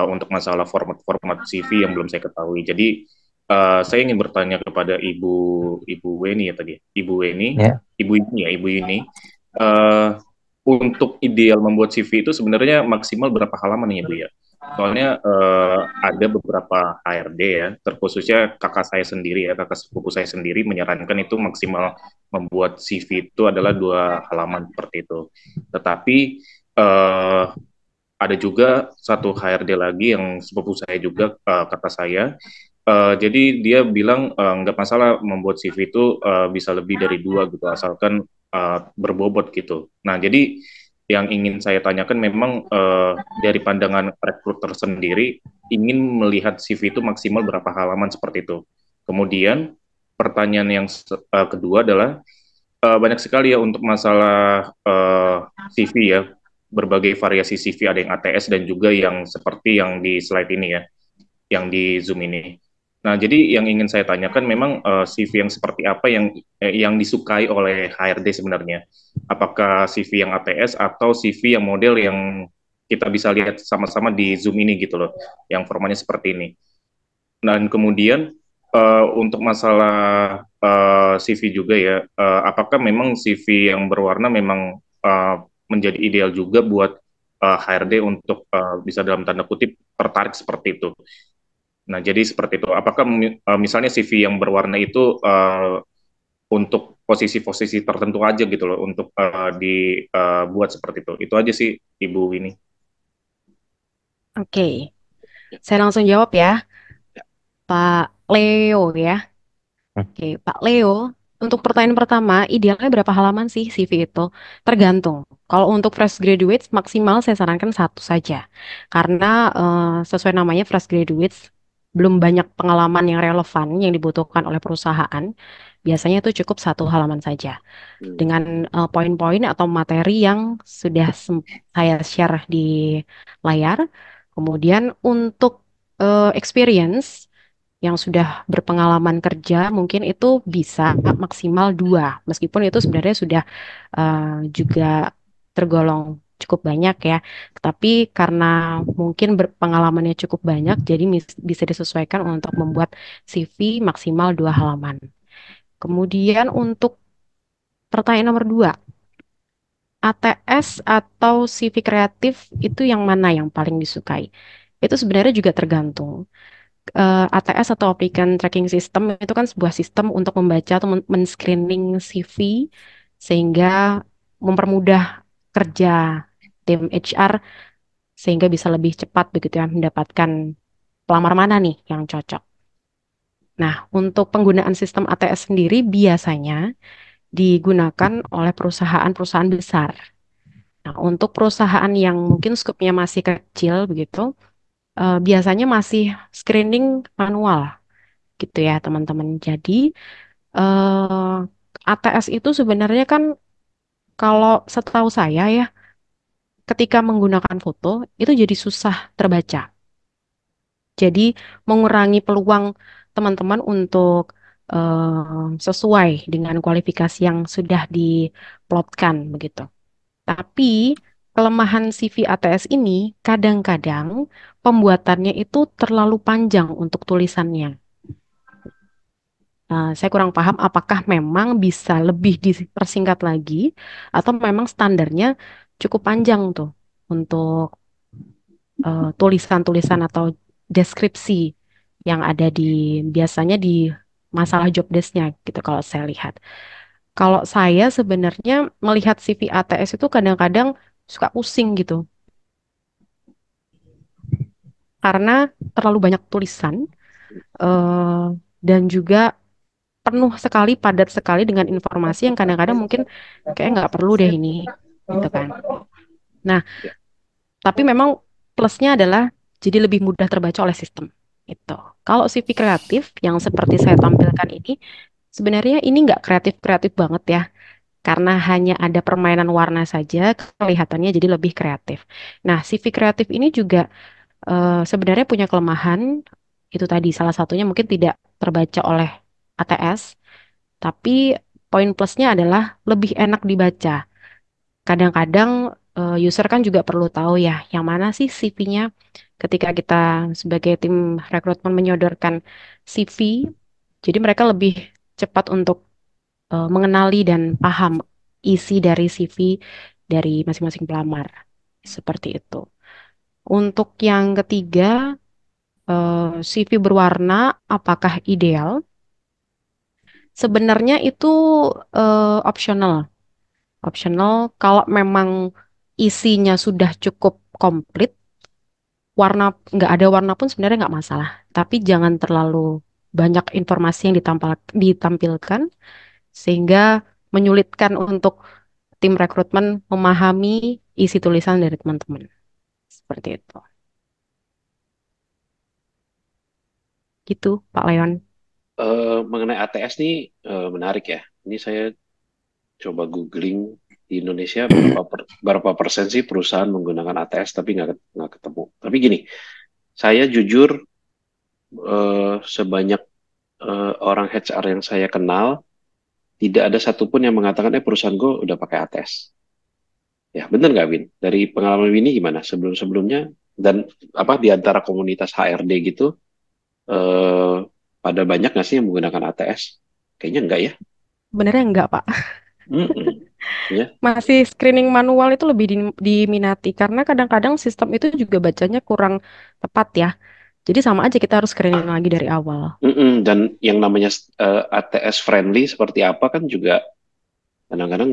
untuk masalah format-format CV yang belum saya ketahui. Jadi saya ingin bertanya kepada Ibu Weni ya tadi, Ibu Weni, Ya. Ibu ini, untuk ideal membuat CV itu sebenarnya maksimal berapa halaman ya Bu ya? Soalnya ada beberapa HRD ya, terkhususnya kakak saya sendiri ya, kakak sepupu saya sendiri menyarankan itu maksimal membuat CV itu adalah 2 halaman seperti itu. Tetapi ada juga satu HRD lagi yang sepupu saya juga, kata saya, jadi dia bilang nggak masalah membuat CV itu bisa lebih dari 2 gitu, asalkan berbobot gitu. Nah, jadi yang ingin saya tanyakan memang dari pandangan rekruter sendiri, ingin melihat CV itu maksimal berapa halaman seperti itu. Kemudian pertanyaan yang kedua adalah banyak sekali ya untuk masalah CV ya, berbagai variasi CV, ada yang ATS dan juga yang seperti yang di slide ini ya, yang di Zoom ini. Nah, jadi yang ingin saya tanyakan memang CV yang seperti apa yang disukai oleh HRD sebenarnya? Apakah CV yang ATS atau CV yang model yang kita bisa lihat sama-sama di Zoom ini gitu loh, yang formatnya seperti ini. Dan kemudian untuk masalah CV juga ya, apakah memang CV yang berwarna memang menjadi ideal juga buat HRD untuk bisa dalam tanda kutip tertarik seperti itu. Nah, jadi seperti itu. Apakah misalnya CV yang berwarna itu untuk posisi-posisi tertentu aja gitu loh, untuk dibuat seperti itu. Itu aja sih, Ibu ini. Oke, saya langsung jawab ya, Pak Leo ya. Oke, Pak Leo, untuk pertanyaan pertama, idealnya berapa halaman sih CV itu? Tergantung. Kalau untuk fresh graduates, maksimal saya sarankan 1 saja. Karena sesuai namanya fresh graduates, belum banyak pengalaman yang relevan yang dibutuhkan oleh perusahaan. Biasanya itu cukup 1 halaman saja. Dengan poin-poin atau materi yang sudah saya share di layar. Kemudian untuk experience, yang sudah berpengalaman kerja mungkin itu bisa maksimal 2, meskipun itu sebenarnya sudah juga tergolong cukup banyak ya, tapi karena mungkin berpengalamannya cukup banyak, jadi bisa disesuaikan untuk membuat CV maksimal 2 halaman. Kemudian untuk pertanyaan nomor 2, ATS atau CV kreatif itu yang mana yang paling disukai? Itu sebenarnya juga tergantung. ATS atau Applicant Tracking System itu kan sebuah sistem untuk membaca atau men-screening CV sehingga mempermudah kerja tim HR sehingga bisa lebih cepat begitu ya mendapatkan pelamar mana nih yang cocok. Nah, untuk penggunaan sistem ATS sendiri biasanya digunakan oleh perusahaan-perusahaan besar. Nah, untuk perusahaan yang mungkin skopnya masih kecil begitu, biasanya masih screening manual gitu ya teman-teman. Jadi ATS itu sebenarnya kan kalau setahu saya ya, ketika menggunakan foto itu jadi susah terbaca. Jadi mengurangi peluang teman-teman untuk sesuai dengan kualifikasi yang sudah diplotkan begitu. Tapi kelemahan CV ATS ini kadang-kadang pembuatannya itu terlalu panjang untuk tulisannya. Saya kurang paham apakah memang bisa lebih dipersingkat lagi atau memang standarnya cukup panjang tuh untuk tulisan-tulisan atau deskripsi yang ada biasanya di masalah job desk-nya gitu kalau saya lihat. Kalau saya sebenarnya melihat CV ATS itu kadang-kadang suka pusing gitu karena terlalu banyak tulisan dan juga penuh sekali, padat sekali dengan informasi yang kadang-kadang mungkin kayak nggak perlu deh ini, gitu kan. Nah, tapi memang plusnya adalah jadi lebih mudah terbaca oleh sistem, gitu. Kalau CV kreatif yang seperti saya tampilkan ini, sebenarnya ini nggak kreatif-kreatif banget ya, karena hanya ada permainan warna saja, kelihatannya jadi lebih kreatif. Nah, CV kreatif ini juga sebenarnya punya kelemahan, itu tadi salah satunya mungkin tidak terbaca oleh ATS, tapi poin plusnya adalah lebih enak dibaca. Kadang-kadang user kan juga perlu tahu ya, yang mana sih CV-nya ketika kita sebagai tim rekrutmen menyodorkan CV, jadi mereka lebih cepat untuk mengenali dan paham isi dari CV dari masing-masing pelamar. Seperti itu. Untuk yang ketiga, CV berwarna apakah ideal? Sebenarnya itu optional. Optional kalau memang isinya sudah cukup komplit, warna nggak ada warna pun sebenarnya nggak masalah. Tapi jangan terlalu banyak informasi yang ditampilkan sehingga menyulitkan untuk tim rekrutmen memahami isi tulisan dari teman-teman. Seperti itu. Gitu, Pak Leon. Mengenai ATS nih menarik ya. Ini saya coba googling di Indonesia berapa persen sih perusahaan menggunakan ATS tapi nggak ketemu. Tapi gini, saya jujur sebanyak orang HR yang saya kenal tidak ada satupun yang mengatakan perusahaan gue udah pakai ATS. Ya bener nggak Win? Dari pengalaman Winnie gimana sebelum-sebelumnya dan apa di antara komunitas HRD gitu eh, pada banyak nggak sih yang menggunakan ATS? Kayaknya enggak ya. Sebenarnya enggak, Pak. Mm-mm. Ya. Masih screening manual itu lebih diminati karena kadang-kadang sistem itu juga bacanya kurang tepat ya. Jadi sama aja kita harus screening lagi dari awal. Dan yang namanya ATS friendly seperti apa kan juga kadang-kadang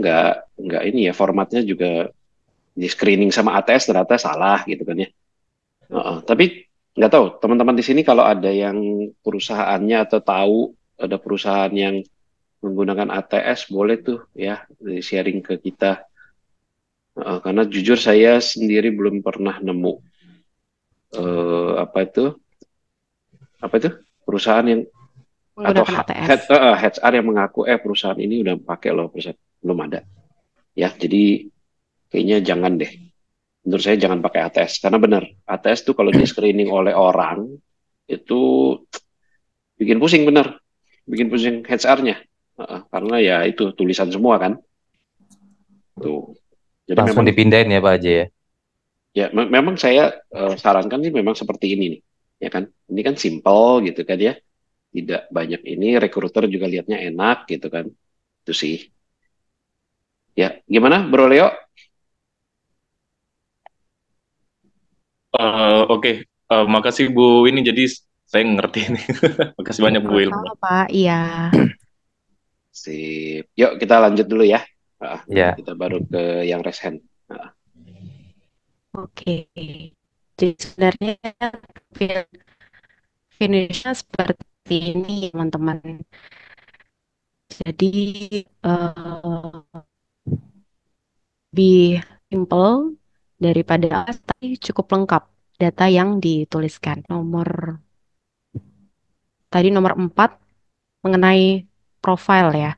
nggak ini ya formatnya juga di screening sama ATS ternyata salah gitu kan ya. Tapi nggak tahu teman-teman di sini kalau ada yang perusahaannya atau tahu ada perusahaan yang menggunakan ATS boleh tuh ya di sharing ke kita. Karena jujur saya sendiri belum pernah nemu apa itu perusahaan yang atau Menggunakan ATS. HR yang mengaku perusahaan ini udah pakai loh perusahaan belum ada ya jadi kayaknya jangan deh menurut saya jangan pakai ATS karena benar ATS tuh kalau di screening oleh orang itu bikin pusing benar bikin pusing HR-nya karena ya itu tulisan semua kan tuh jadi Langsung memang dipindahin ya Pak Aji ya. ya memang saya sarankan sih memang seperti ini nih ya kan ini kan simple gitu kan ya tidak banyak ini rekruter juga lihatnya enak gitu kan itu sih ya gimana Bro Leo. Oke. Makasih Bu ini jadi saya ngerti nih. Makasih banyak Bu ilmu. Sama, Pak. Iya. Sip yuk kita lanjut dulu ya Ya. kita baru ke yang raise hand. Oke. Jadi sebenarnya finishnya seperti ini teman-teman. Jadi lebih simple daripada tapi cukup lengkap data yang dituliskan. Tadi nomor 4 mengenai profile ya.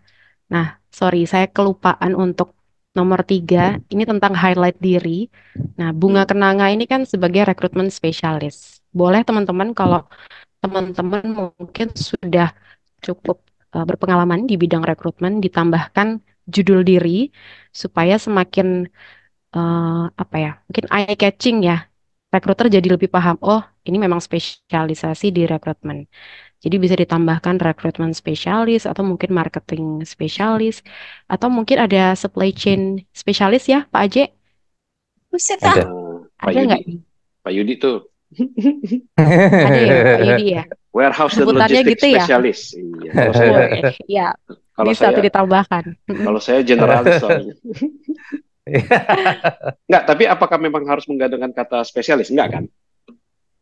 Nah, sorry saya kelupaan untuk nomor 3 ini tentang highlight diri. Nah, Bunga Kenanga ini kan sebagai rekrutmen spesialis. Boleh teman-teman kalau teman-teman mungkin sudah cukup berpengalaman di bidang rekrutmen ditambahkan judul diri supaya semakin apa ya, mungkin eye catching ya. Rekruter jadi lebih paham, oh ini memang spesialisasi di rekrutmen. Jadi bisa ditambahkan rekrutmen spesialis atau mungkin marketing spesialis atau mungkin ada supply chain spesialis ya, Pak Aje? Buset Ada. Pak Ada nggak Yudi nih? Pak Yudi tuh Ada ya, Pak Yudi ya? warehouse dan Sebutannya logistics gitu ya? spesialis iya kalau saya Boleh, ya. kalau Bisa tuh saya ditambahkan. kalau saya generalis soalnya Enggak, tapi apakah memang harus menggandengkan kata spesialis? Enggak kan?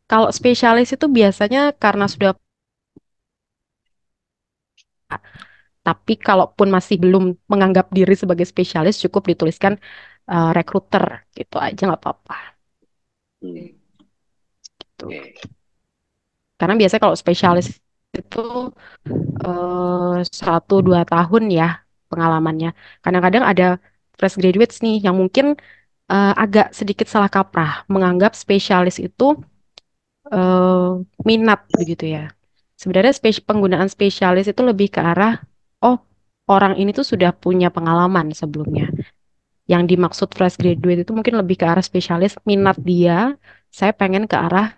Kalau spesialis itu biasanya karena sudah, tapi kalaupun masih belum menganggap diri sebagai spesialis, cukup dituliskan rekruter, gitu aja nggak apa-apa. Hmm. Gitu. Oke. Karena biasanya kalau spesialis itu 1-2 tahun ya pengalamannya. Kadang-kadang ada fresh graduates nih yang mungkin agak sedikit salah kaprah menganggap spesialis itu minat begitu ya. Sebenarnya penggunaan spesialis itu lebih ke arah, oh orang ini tuh sudah punya pengalaman sebelumnya. Yang dimaksud fresh graduate itu mungkin lebih ke arah spesialis, minat dia, saya pengen ke arah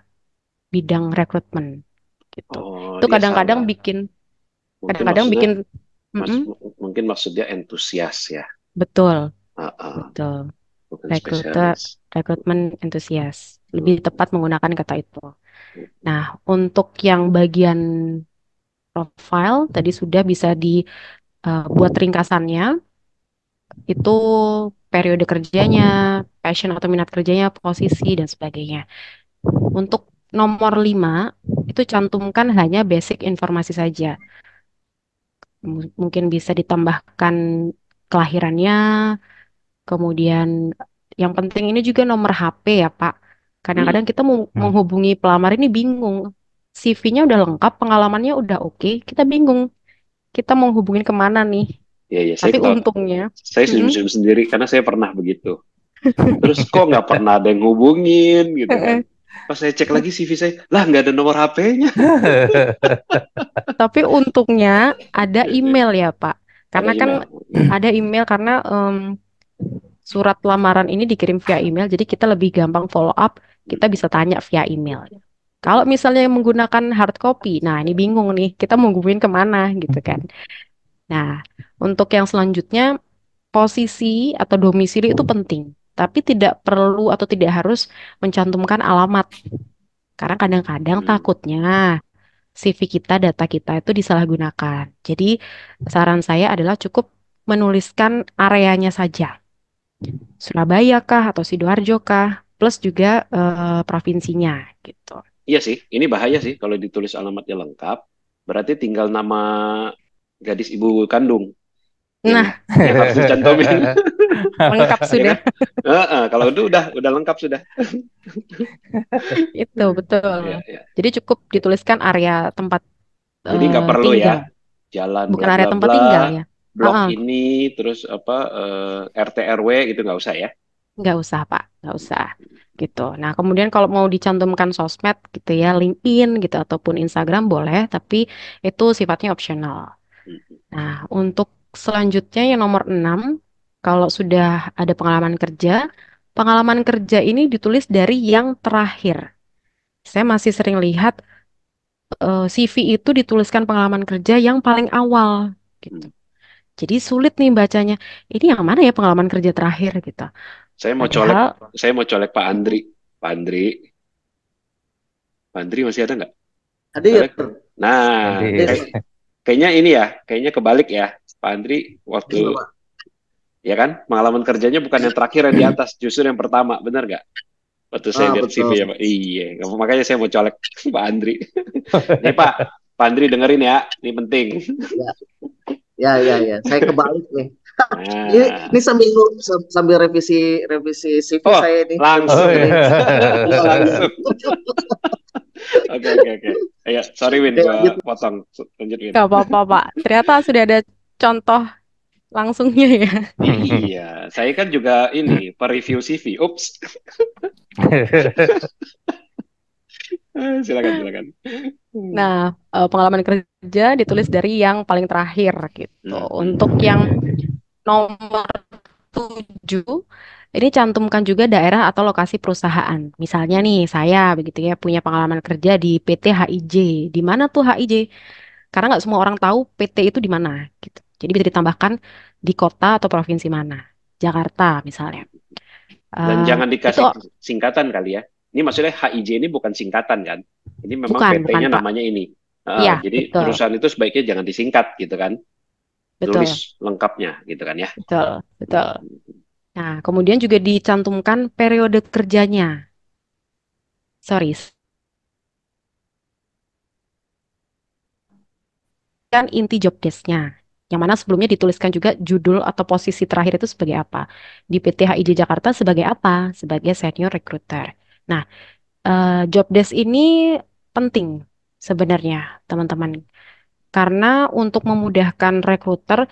bidang rekrutmen gitu. Oh, Itu dia kadang-kadang salah. bikin, Mungkin kadang-kadang maksudnya, bikin, mm-mm, mungkin maksudnya entusias ya. betul, Ah, betul. bukan Rekruter, spesialis. rekrutmen entusias. Lebih tepat menggunakan kata itu. Hmm. Nah, untuk yang bagian profile tadi sudah bisa dibuat ringkasannya. Itu periode kerjanya, passion atau minat kerjanya, posisi, dan sebagainya. Untuk nomor 5, itu cantumkan hanya basic informasi saja. Mungkin bisa ditambahkan kelahirannya, kemudian yang penting ini juga nomor HP ya Pak. Kadang-kadang kita mau menghubungi pelamar ini bingung. CV-nya udah lengkap, pengalamannya udah oke, kita bingung. Kita mau hubungin kemana nih? Ya, Tapi untungnya, saya senyum-senyum sendiri karena saya pernah begitu. Terus kok nggak pernah ada yang hubungin gitu kan? Pas saya cek lagi CV saya, lah nggak ada nomor HP-nya. tapi untungnya ada email ya Pak. Karena Ada kan email. ada email karena surat lamaran ini dikirim via email, jadi kita lebih gampang follow up, kita bisa tanya via email. Kalau misalnya menggunakan hard copy, nah ini bingung nih, kita mau hubungin kemana gitu kan. Nah, untuk yang selanjutnya, posisi atau domisili itu penting, tapi tidak perlu atau tidak harus mencantumkan alamat. Karena kadang-kadang takutnya CV kita, data kita itu disalahgunakan. Jadi, saran saya adalah cukup menuliskan areanya saja. Surabaya kah atau Sidoarjo kah, plus juga provinsinya gitu. Iya sih, ini bahaya sih kalau ditulis alamatnya lengkap, berarti tinggal nama gadis ibu kandung Nah, yang harus dicantumin. lengkap Ya sudah. kan? Kalau itu udah lengkap sudah. Itu betul. Ya. Jadi cukup dituliskan area tempat Jadi nggak perlu tinggal. ya jalan Bukan bla area bla tempat bla, tinggal ya. blok Heeh. ini terus apa RT RW gitu nggak usah ya. Nggak usah Pak, nggak usah gitu. Nah kemudian kalau mau dicantumkan sosmed gitu ya, LinkedIn gitu ataupun Instagram boleh, tapi itu sifatnya opsional. Nah untuk selanjutnya yang nomor 6, kalau sudah ada pengalaman kerja ini ditulis dari yang terakhir. Saya masih sering lihat CV itu dituliskan pengalaman kerja yang paling awal gitu. Jadi sulit nih bacanya. Ini yang mana ya pengalaman kerja terakhir gitu. Saya mau colek Pak Andri. Pak Andri masih ada nggak? Hadir. Nah, kayaknya ini ya, kayaknya kebalik ya, Pak Andri waktu ya kan pengalaman kerjanya bukan yang terakhir yang di atas, justru yang pertama, benar nggak? Waktu saya lihat CV ya Pak. Iya, makanya saya mau colek Pak Andri. Nih Pak Andri dengerin ya, ini penting. Ya. Saya kebalik nih. Nah. Ini sambil revisi CV saya ini. Langsung. Oke. Ayo, sorry Win, gua potong. Lanjut Win. Gak apa-apa Pak. Ternyata sudah ada contoh langsungnya ya. Iya, saya kan juga ini per-review CV. Ups. Silakan. Nah, pengalaman kerja ditulis dari yang paling terakhir gitu. Untuk yang nomor 7, ini cantumkan juga daerah atau lokasi perusahaan. Misalnya nih, saya begitu ya punya pengalaman kerja di PT HIJ. Di mana tuh HIJ? Karena nggak semua orang tahu PT itu di mana gitu. Jadi bisa ditambahkan di kota atau provinsi mana. Jakarta misalnya. Dan jangan dikasih singkatan kali ya. Ini maksudnya HIJ ini bukan singkatan kan? Ini memang PT-nya namanya ini. Iya, jadi betul. perusahaan itu sebaiknya jangan disingkat gitu kan? Betul. Tulis lengkapnya gitu kan ya? Betul. Nah, kemudian juga dicantumkan periode kerjanya. Kan inti job desk-nya. Yang mana sebelumnya dituliskan juga judul atau posisi terakhir itu sebagai apa. Di PT HIJ Jakarta sebagai apa? Sebagai senior recruiter. Nah, job desk ini penting sebenarnya, teman-teman. Karena untuk memudahkan rekruter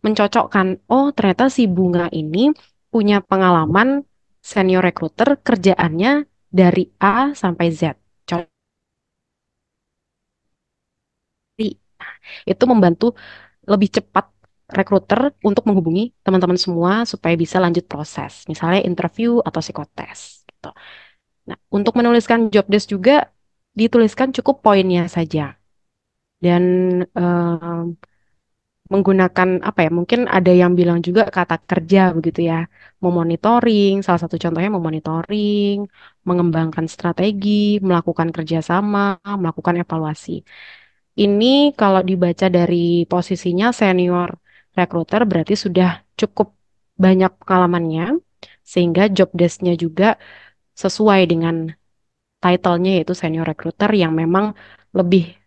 mencocokkan, oh ternyata si Bunga ini punya pengalaman senior rekruter kerjaannya dari A sampai Z. Itu membantu lebih cepat rekruter untuk menghubungi teman-teman semua supaya bisa lanjut proses, misalnya interview atau psikotes gitu. Nah, untuk menuliskan job desk juga dituliskan cukup poinnya saja. Dan menggunakan apa ya? Mungkin ada yang bilang juga kata kerja begitu ya. Memonitoring, salah satu contohnya memonitoring, mengembangkan strategi, melakukan kerjasama, melakukan evaluasi. Ini kalau dibaca dari posisinya senior recruiter berarti sudah cukup banyak pengalamannya, sehingga job desk-nya juga sesuai dengan title-nya yaitu senior recruiter yang memang lebih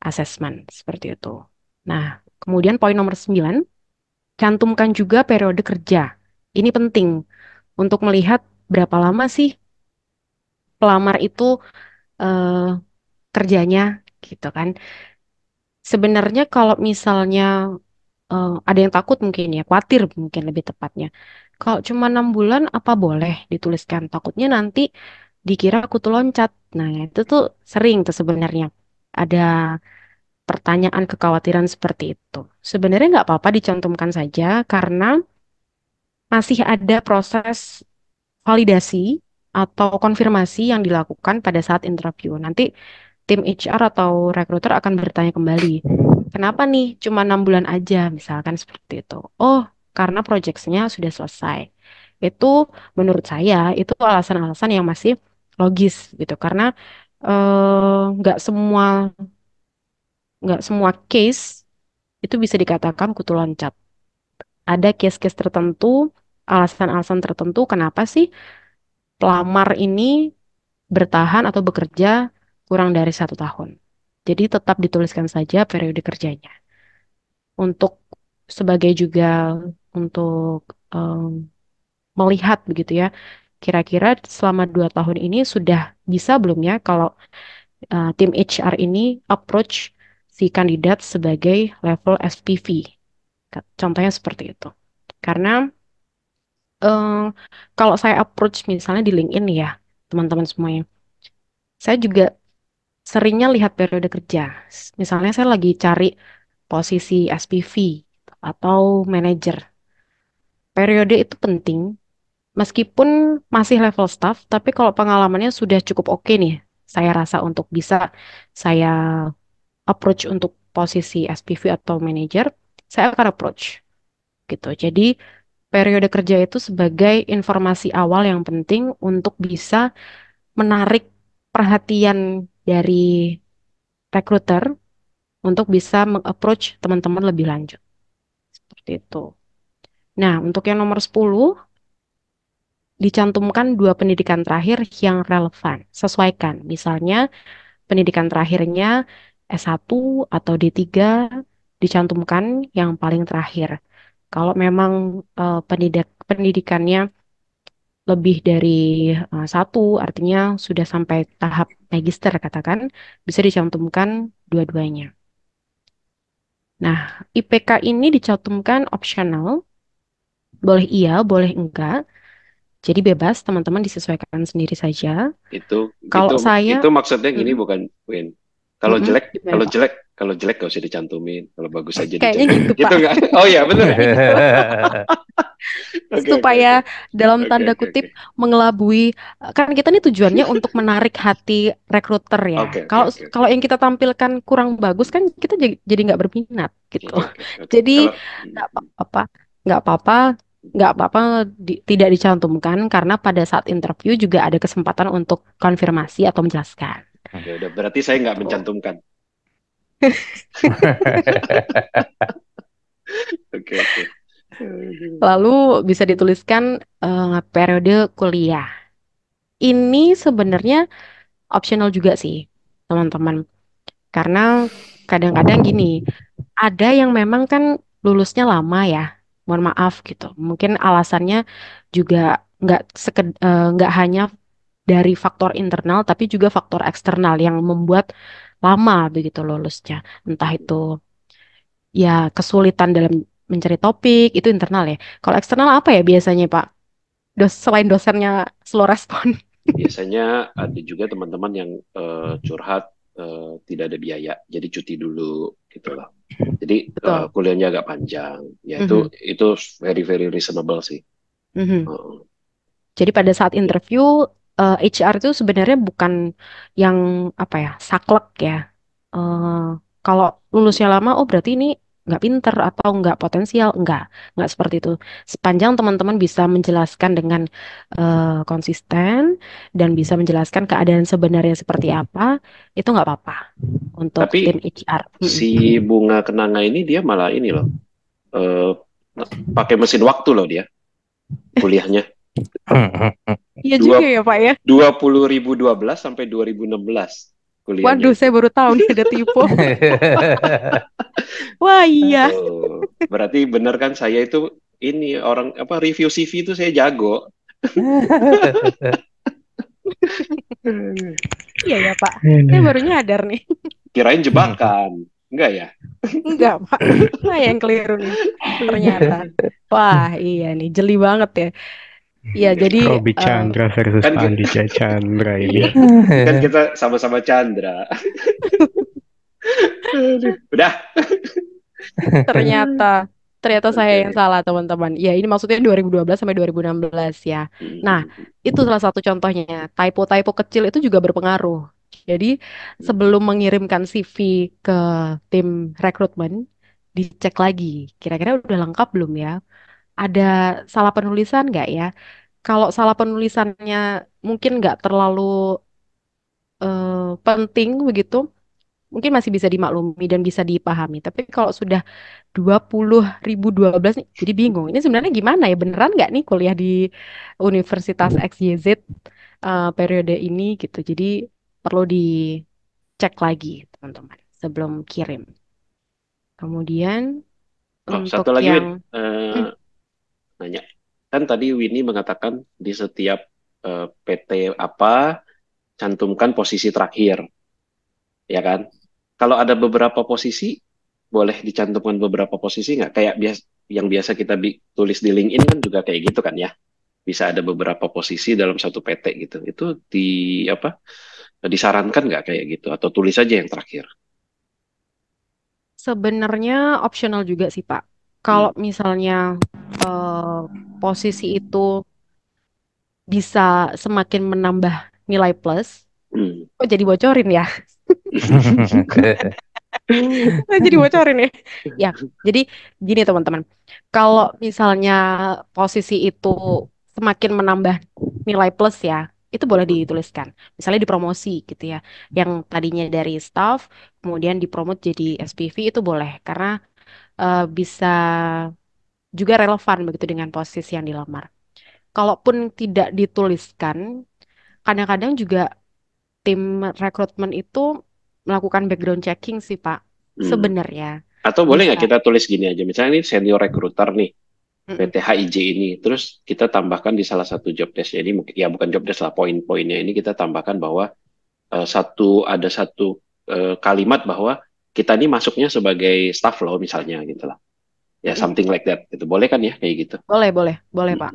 assessment seperti itu. Nah, kemudian poin nomor 9, cantumkan juga periode kerja. Ini penting untuk melihat berapa lama sih pelamar itu eh, kerjanya gitu kan. Sebenarnya kalau misalnya ada yang takut mungkin ya, khawatir mungkin lebih tepatnya. Kalau cuma 6 bulan apa boleh dituliskan? Takutnya nanti dikira kutu loncat. Nah, itu tuh sering tuh sebenarnya ada pertanyaan kekhawatiran seperti itu. Sebenarnya nggak apa-apa dicantumkan saja karena masih ada proses validasi atau konfirmasi yang dilakukan pada saat interview. Nanti tim HR atau recruiter akan bertanya kembali, kenapa nih cuma 6 bulan aja, misalkan seperti itu. Oh, karena projectnya sudah selesai. Itu menurut saya itu alasan-alasan yang masih logis gitu, karena nggak semua case itu bisa dikatakan kutu loncat. Ada case-case tertentu, alasan-alasan tertentu kenapa sih pelamar ini bertahan atau bekerja kurang dari 1 tahun. Jadi tetap dituliskan saja periode kerjanya. Untuk sebagai juga untuk melihat begitu ya, kira-kira selama 2 tahun ini sudah bisa belum ya kalau tim HR ini approach si kandidat sebagai level SPV. Contohnya seperti itu. Karena kalau saya approach misalnya di LinkedIn ya, teman-teman semuanya, saya juga seringnya lihat periode kerja. Misalnya saya lagi cari posisi SPV atau manager. Periode itu penting, meskipun masih level staff, tapi kalau pengalamannya sudah cukup oke nih, saya rasa untuk bisa saya approach untuk posisi SPV atau manager, saya akan approach gitu. Jadi periode kerja itu sebagai informasi awal yang penting untuk bisa menarik perhatian dari recruiter untuk bisa meng-approach teman-teman lebih lanjut. Seperti itu. Nah, untuk yang nomor 10, dicantumkan 2 pendidikan terakhir yang relevan. Sesuaikan. Misalnya, pendidikan terakhirnya S1 atau D3, dicantumkan yang paling terakhir. Kalau memang pendidikannya lebih dari 1, artinya sudah sampai tahap magister katakan, bisa dicantumkan dua-duanya. Nah, IPK ini dicantumkan opsional, boleh iya, boleh enggak. Jadi bebas, teman-teman disesuaikan sendiri saja. Kalau saya, itu maksudnya gini bukan, Win. Kalau jelek, gimana, Pak? kalau jelek gak usah dicantumin. Kalau bagus aja Kayaknya dicantumin. gitu, Gitu Pak. nggak? Oh iya, benar. Supaya dalam Oke, tanda oke, kutip mengelabui, kan kita nih tujuannya untuk menarik hati rekruter ya. Oke, Kalau oke. kalau yang kita tampilkan kurang bagus kan kita jadi nggak berminat gitu. Oke. Jadi Kalau nggak apa-apa, nggak apa-apa, nggak apa-apa tidak dicantumkan karena pada saat interview juga ada kesempatan untuk konfirmasi atau menjelaskan. ya udah, berarti saya nggak mencantumkan. Oke. Lalu bisa dituliskan periode kuliah. Ini sebenarnya optional juga sih, teman-teman. Karena kadang-kadang gini, ada yang memang kan lulusnya lama ya. Mohon maaf gitu. Mungkin alasannya juga nggak hanya dari faktor internal tapi juga faktor eksternal yang membuat lama begitu lulusnya. Entah itu ya kesulitan dalam mencari topik, itu internal ya. Kalau eksternal apa ya biasanya, Pak? Selain dosennya slow respon. Biasanya ada juga teman-teman yang curhat tidak ada biaya, jadi cuti dulu gitu loh. Jadi Betul. kuliahnya agak panjang. Ya Mhm. itu very very reasonable sih. Mhm. Uh, Jadi pada saat ya. interview HR itu sebenarnya bukan yang apa ya, saklek ya. Kalau lulusnya lama, oh berarti ini nggak pinter atau nggak potensial, nggak seperti itu. Sepanjang teman-teman bisa menjelaskan dengan konsisten dan bisa menjelaskan keadaan sebenarnya seperti apa, itu nggak apa-apa untuk tim Tapi HR. si Bunga Kenanga ini dia malah ini loh, pakai mesin waktu loh dia kuliahnya. Iya juga ya Pak ya. 2012 sampai 2016 kuliahnya. Waduh, saya baru tahu nih ada tipe. Wah iya. Berarti benar kan saya itu ini orang apa review CV itu saya jago. Iya ya Pak. Saya baru nyadar nih. Kirain jebakan. Enggak ya? Enggak Pak. Saya yang keliru nih. Ternyata. Wah iya nih jeli banget ya. Iya jadi Robi Chandra versus kan Andika Chandra ini. Kan kita sama-sama Chandra. Udah. Ternyata saya yang salah teman-teman. Ya ini maksudnya 2012 sampai 2016 ya. Nah itu salah satu contohnya. Typo-typo kecil itu juga berpengaruh. Jadi sebelum mengirimkan CV ke tim rekrutmen, dicek lagi. Kira-kira udah lengkap belum ya? Ada salah penulisan nggak ya? Kalau salah penulisannya mungkin nggak terlalu penting begitu, mungkin masih bisa dimaklumi dan bisa dipahami. Tapi kalau sudah 20.012 nih, jadi bingung. Ini sebenarnya gimana ya? Beneran nggak nih kuliah di Universitas XYZ periode ini gitu. Jadi perlu dicek lagi teman-teman sebelum kirim. Kemudian untuk satu lagi yang nanya. Kan tadi Winnie mengatakan di setiap PT apa cantumkan posisi terakhir. Ya kan? Kalau ada beberapa posisi boleh dicantumkan beberapa posisi nggak? Kayak yang biasa kita tulis di LinkedIn kan juga kayak gitu kan ya. Bisa ada beberapa posisi dalam satu PT gitu. Itu disarankan nggak kayak gitu? Atau tulis aja yang terakhir? sebenarnya optional juga sih Pak. Kalau misalnya posisi itu bisa semakin menambah nilai plus, kok jadi bocorin ya? Jadi bocorin ya. Ya, jadi gini teman-teman. Kalau misalnya posisi itu semakin menambah nilai plus ya, itu boleh dituliskan. Misalnya dipromosi gitu ya. Yang tadinya dari staff, kemudian dipromot jadi SPV itu boleh. Karena bisa juga relevan begitu dengan posisi yang dilamar. Kalaupun tidak dituliskan, kadang-kadang juga tim rekrutmen itu melakukan background checking sih Pak. Sebenarnya. Atau boleh nggak Bisa. kita tulis gini aja, misalnya ini senior recruiter nih, PT HIJ ini, terus kita tambahkan di salah satu job desk ini, ya bukan job desk lah, poin-poinnya ini kita tambahkan bahwa ada satu kalimat bahwa kita ini masuknya sebagai staff loh misalnya gitu lah. Ya something like that. Itu boleh kan ya kayak gitu? Boleh Pak.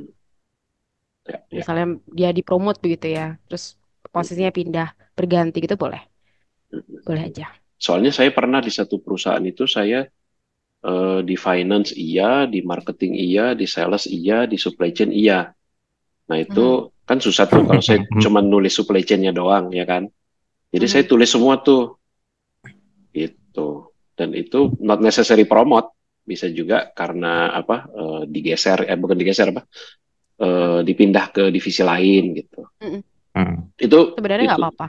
Ya. Misalnya dia dipromot begitu ya, terus posisinya pindah berganti gitu boleh. Boleh aja. Soalnya saya pernah di satu perusahaan itu saya di finance iya, di marketing iya, di sales iya, di supply chain iya. Nah itu kan susah tuh kalau saya cuma nulis supply chain-nya doang ya kan. Jadi saya tulis semua tuh. Gitu. Dan itu not necessary promote, bisa juga karena digeser bukan digeser dipindah ke divisi lain gitu. Itu sebenarnya nggak apa-apa.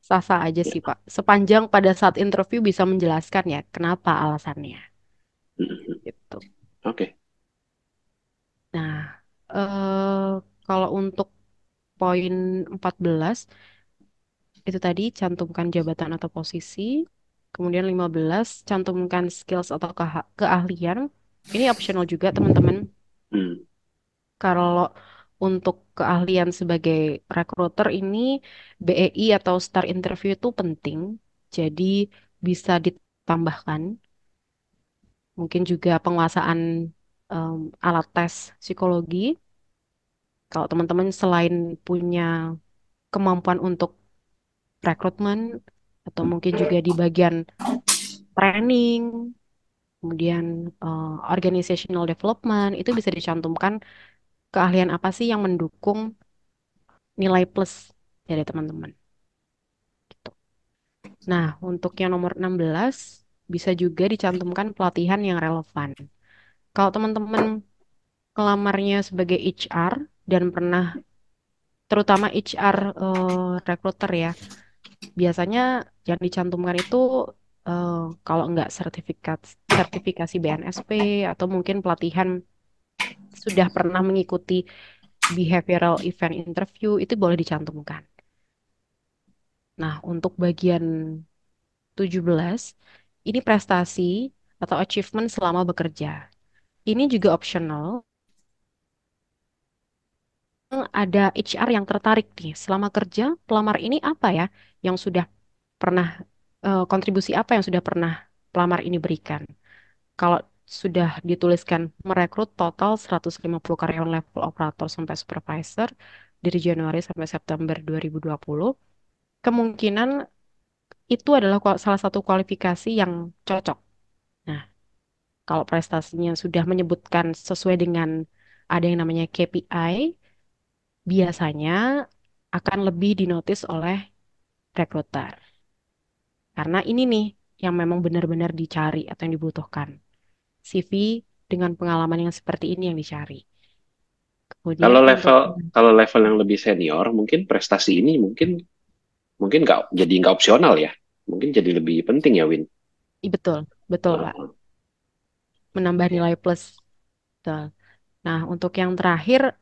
Sah-sah aja sih Pak. Sepanjang pada saat interview bisa menjelaskan ya kenapa alasannya. Gitu. Oke. Nah, kalau untuk poin 14 itu tadi cantumkan jabatan atau posisi. Kemudian 15 cantumkan skills atau keahlian. Ini optional juga teman-teman. Kalau untuk keahlian sebagai recruiter ini BEI atau STAR interview itu penting. Jadi bisa ditambahkan. Mungkin juga penguasaan alat tes psikologi. Kalau teman-teman selain punya kemampuan untuk rekrutmen atau mungkin juga di bagian training, kemudian organizational development, itu bisa dicantumkan keahlian apa sih yang mendukung nilai plus dari teman-teman. Gitu. Nah, untuk yang nomor 16, bisa juga dicantumkan pelatihan yang relevan. Kalau teman-teman ngelamarnya sebagai HR dan pernah, terutama HR recruiter ya, biasanya yang dicantumkan itu kalau nggak sertifikasi BNSP atau mungkin pelatihan sudah pernah mengikuti behavioral event interview itu boleh dicantumkan. Nah, untuk bagian 17 ini prestasi atau achievement selama bekerja. Ini juga optional. Ada HR yang tertarik nih selama kerja pelamar ini apa ya yang sudah pernah kontribusi apa yang sudah pernah pelamar ini berikan. Kalau sudah dituliskan merekrut total 150 karyawan level operator sampai supervisor dari Januari sampai September 2020, kemungkinan itu adalah salah satu kualifikasi yang cocok. Nah, kalau prestasinya sudah menyebutkan sesuai dengan ada yang namanya KPI, biasanya akan lebih dinotis oleh rekruter. Karena ini nih yang memang benar-benar dicari atau yang dibutuhkan. CV dengan pengalaman yang seperti ini yang dicari. Kemudian Kalau level yang lebih senior, mungkin prestasi ini mungkin nggak opsional ya, mungkin jadi lebih penting ya, Win. Betul, Pak. Menambah nilai plus. Betul. Nah, untuk yang terakhir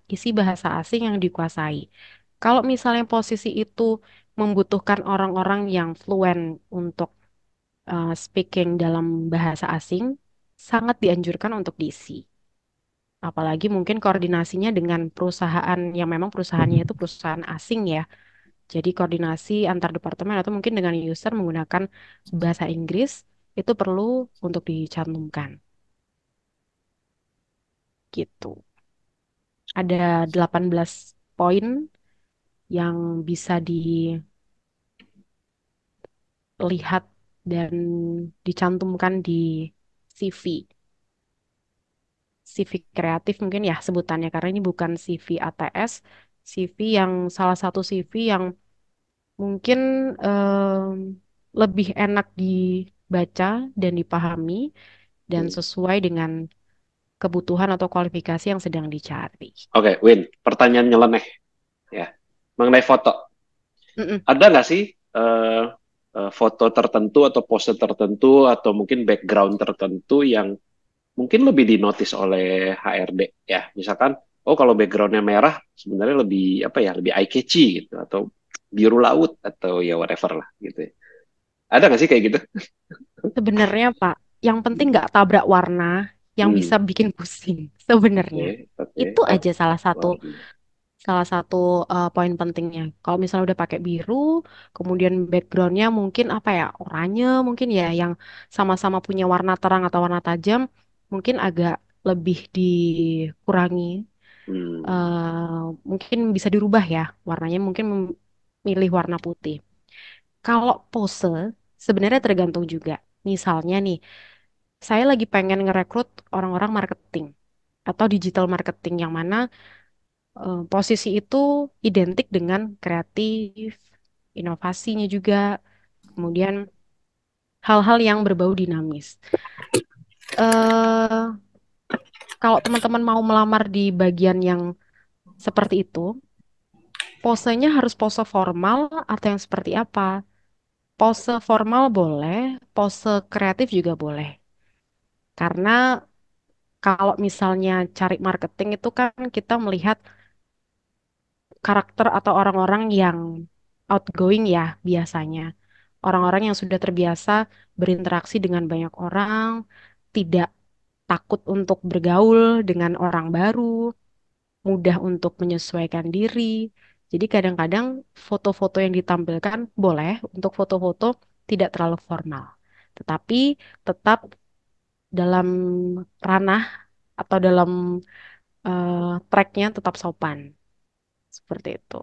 isi bahasa asing yang dikuasai. Kalau misalnya posisi itu membutuhkan orang-orang yang fluent untuk speaking dalam bahasa asing, sangat dianjurkan untuk diisi. Apalagi mungkin koordinasinya dengan perusahaan yang memang perusahaannya itu perusahaan asing ya. Jadi koordinasi antar departemen atau mungkin dengan user menggunakan bahasa Inggris itu perlu untuk dicantumkan. Gitu. Ada 18 poin yang bisa dilihat dan dicantumkan di CV. CV kreatif mungkin ya sebutannya karena ini bukan CV ATS, CV yang salah satu CV yang mungkin lebih enak dibaca dan dipahami dan sesuai dengan kebutuhan atau kualifikasi yang sedang dicari. Oke, Win, pertanyaan nyeleneh ya mengenai foto. Ada nggak sih foto tertentu atau pose tertentu atau mungkin background tertentu yang mungkin lebih dinotis oleh HRD ya? Misalkan, oh kalau backgroundnya merah sebenarnya lebih lebih eye catchy gitu atau biru laut atau ya whatever lah gitu. Ada nggak sih kayak gitu? Sebenarnya Pak, yang penting nggak tabrak warna yang bisa bikin pusing sebenarnya. Itu aja salah satu poin pentingnya. Kalau misalnya udah pakai biru, kemudian backgroundnya mungkin oranye mungkin ya yang sama-sama punya warna terang atau warna tajam, mungkin agak lebih dikurangi. Mungkin bisa dirubah ya warnanya, mungkin memilih warna putih. Kalau pose sebenarnya tergantung juga. Misalnya nih, saya lagi pengen ngerekrut orang-orang marketing atau digital marketing yang mana posisi itu identik dengan kreatif, inovasinya juga, kemudian hal-hal yang berbau dinamis. Kalau teman-teman mau melamar di bagian yang seperti itu, posenya harus pose formal atau yang seperti apa? Pose formal boleh, pose kreatif juga boleh. Karena kalau misalnya cari marketing itu kan kita melihat karakter atau orang-orang yang outgoing ya biasanya. Orang-orang yang sudah terbiasa berinteraksi dengan banyak orang, tidak takut untuk bergaul dengan orang baru, mudah untuk menyesuaikan diri. Jadi kadang-kadang foto-foto yang ditampilkan boleh untuk foto-foto tidak terlalu formal, tetapi tetap dalam ranah atau dalam tracknya tetap sopan. Seperti itu.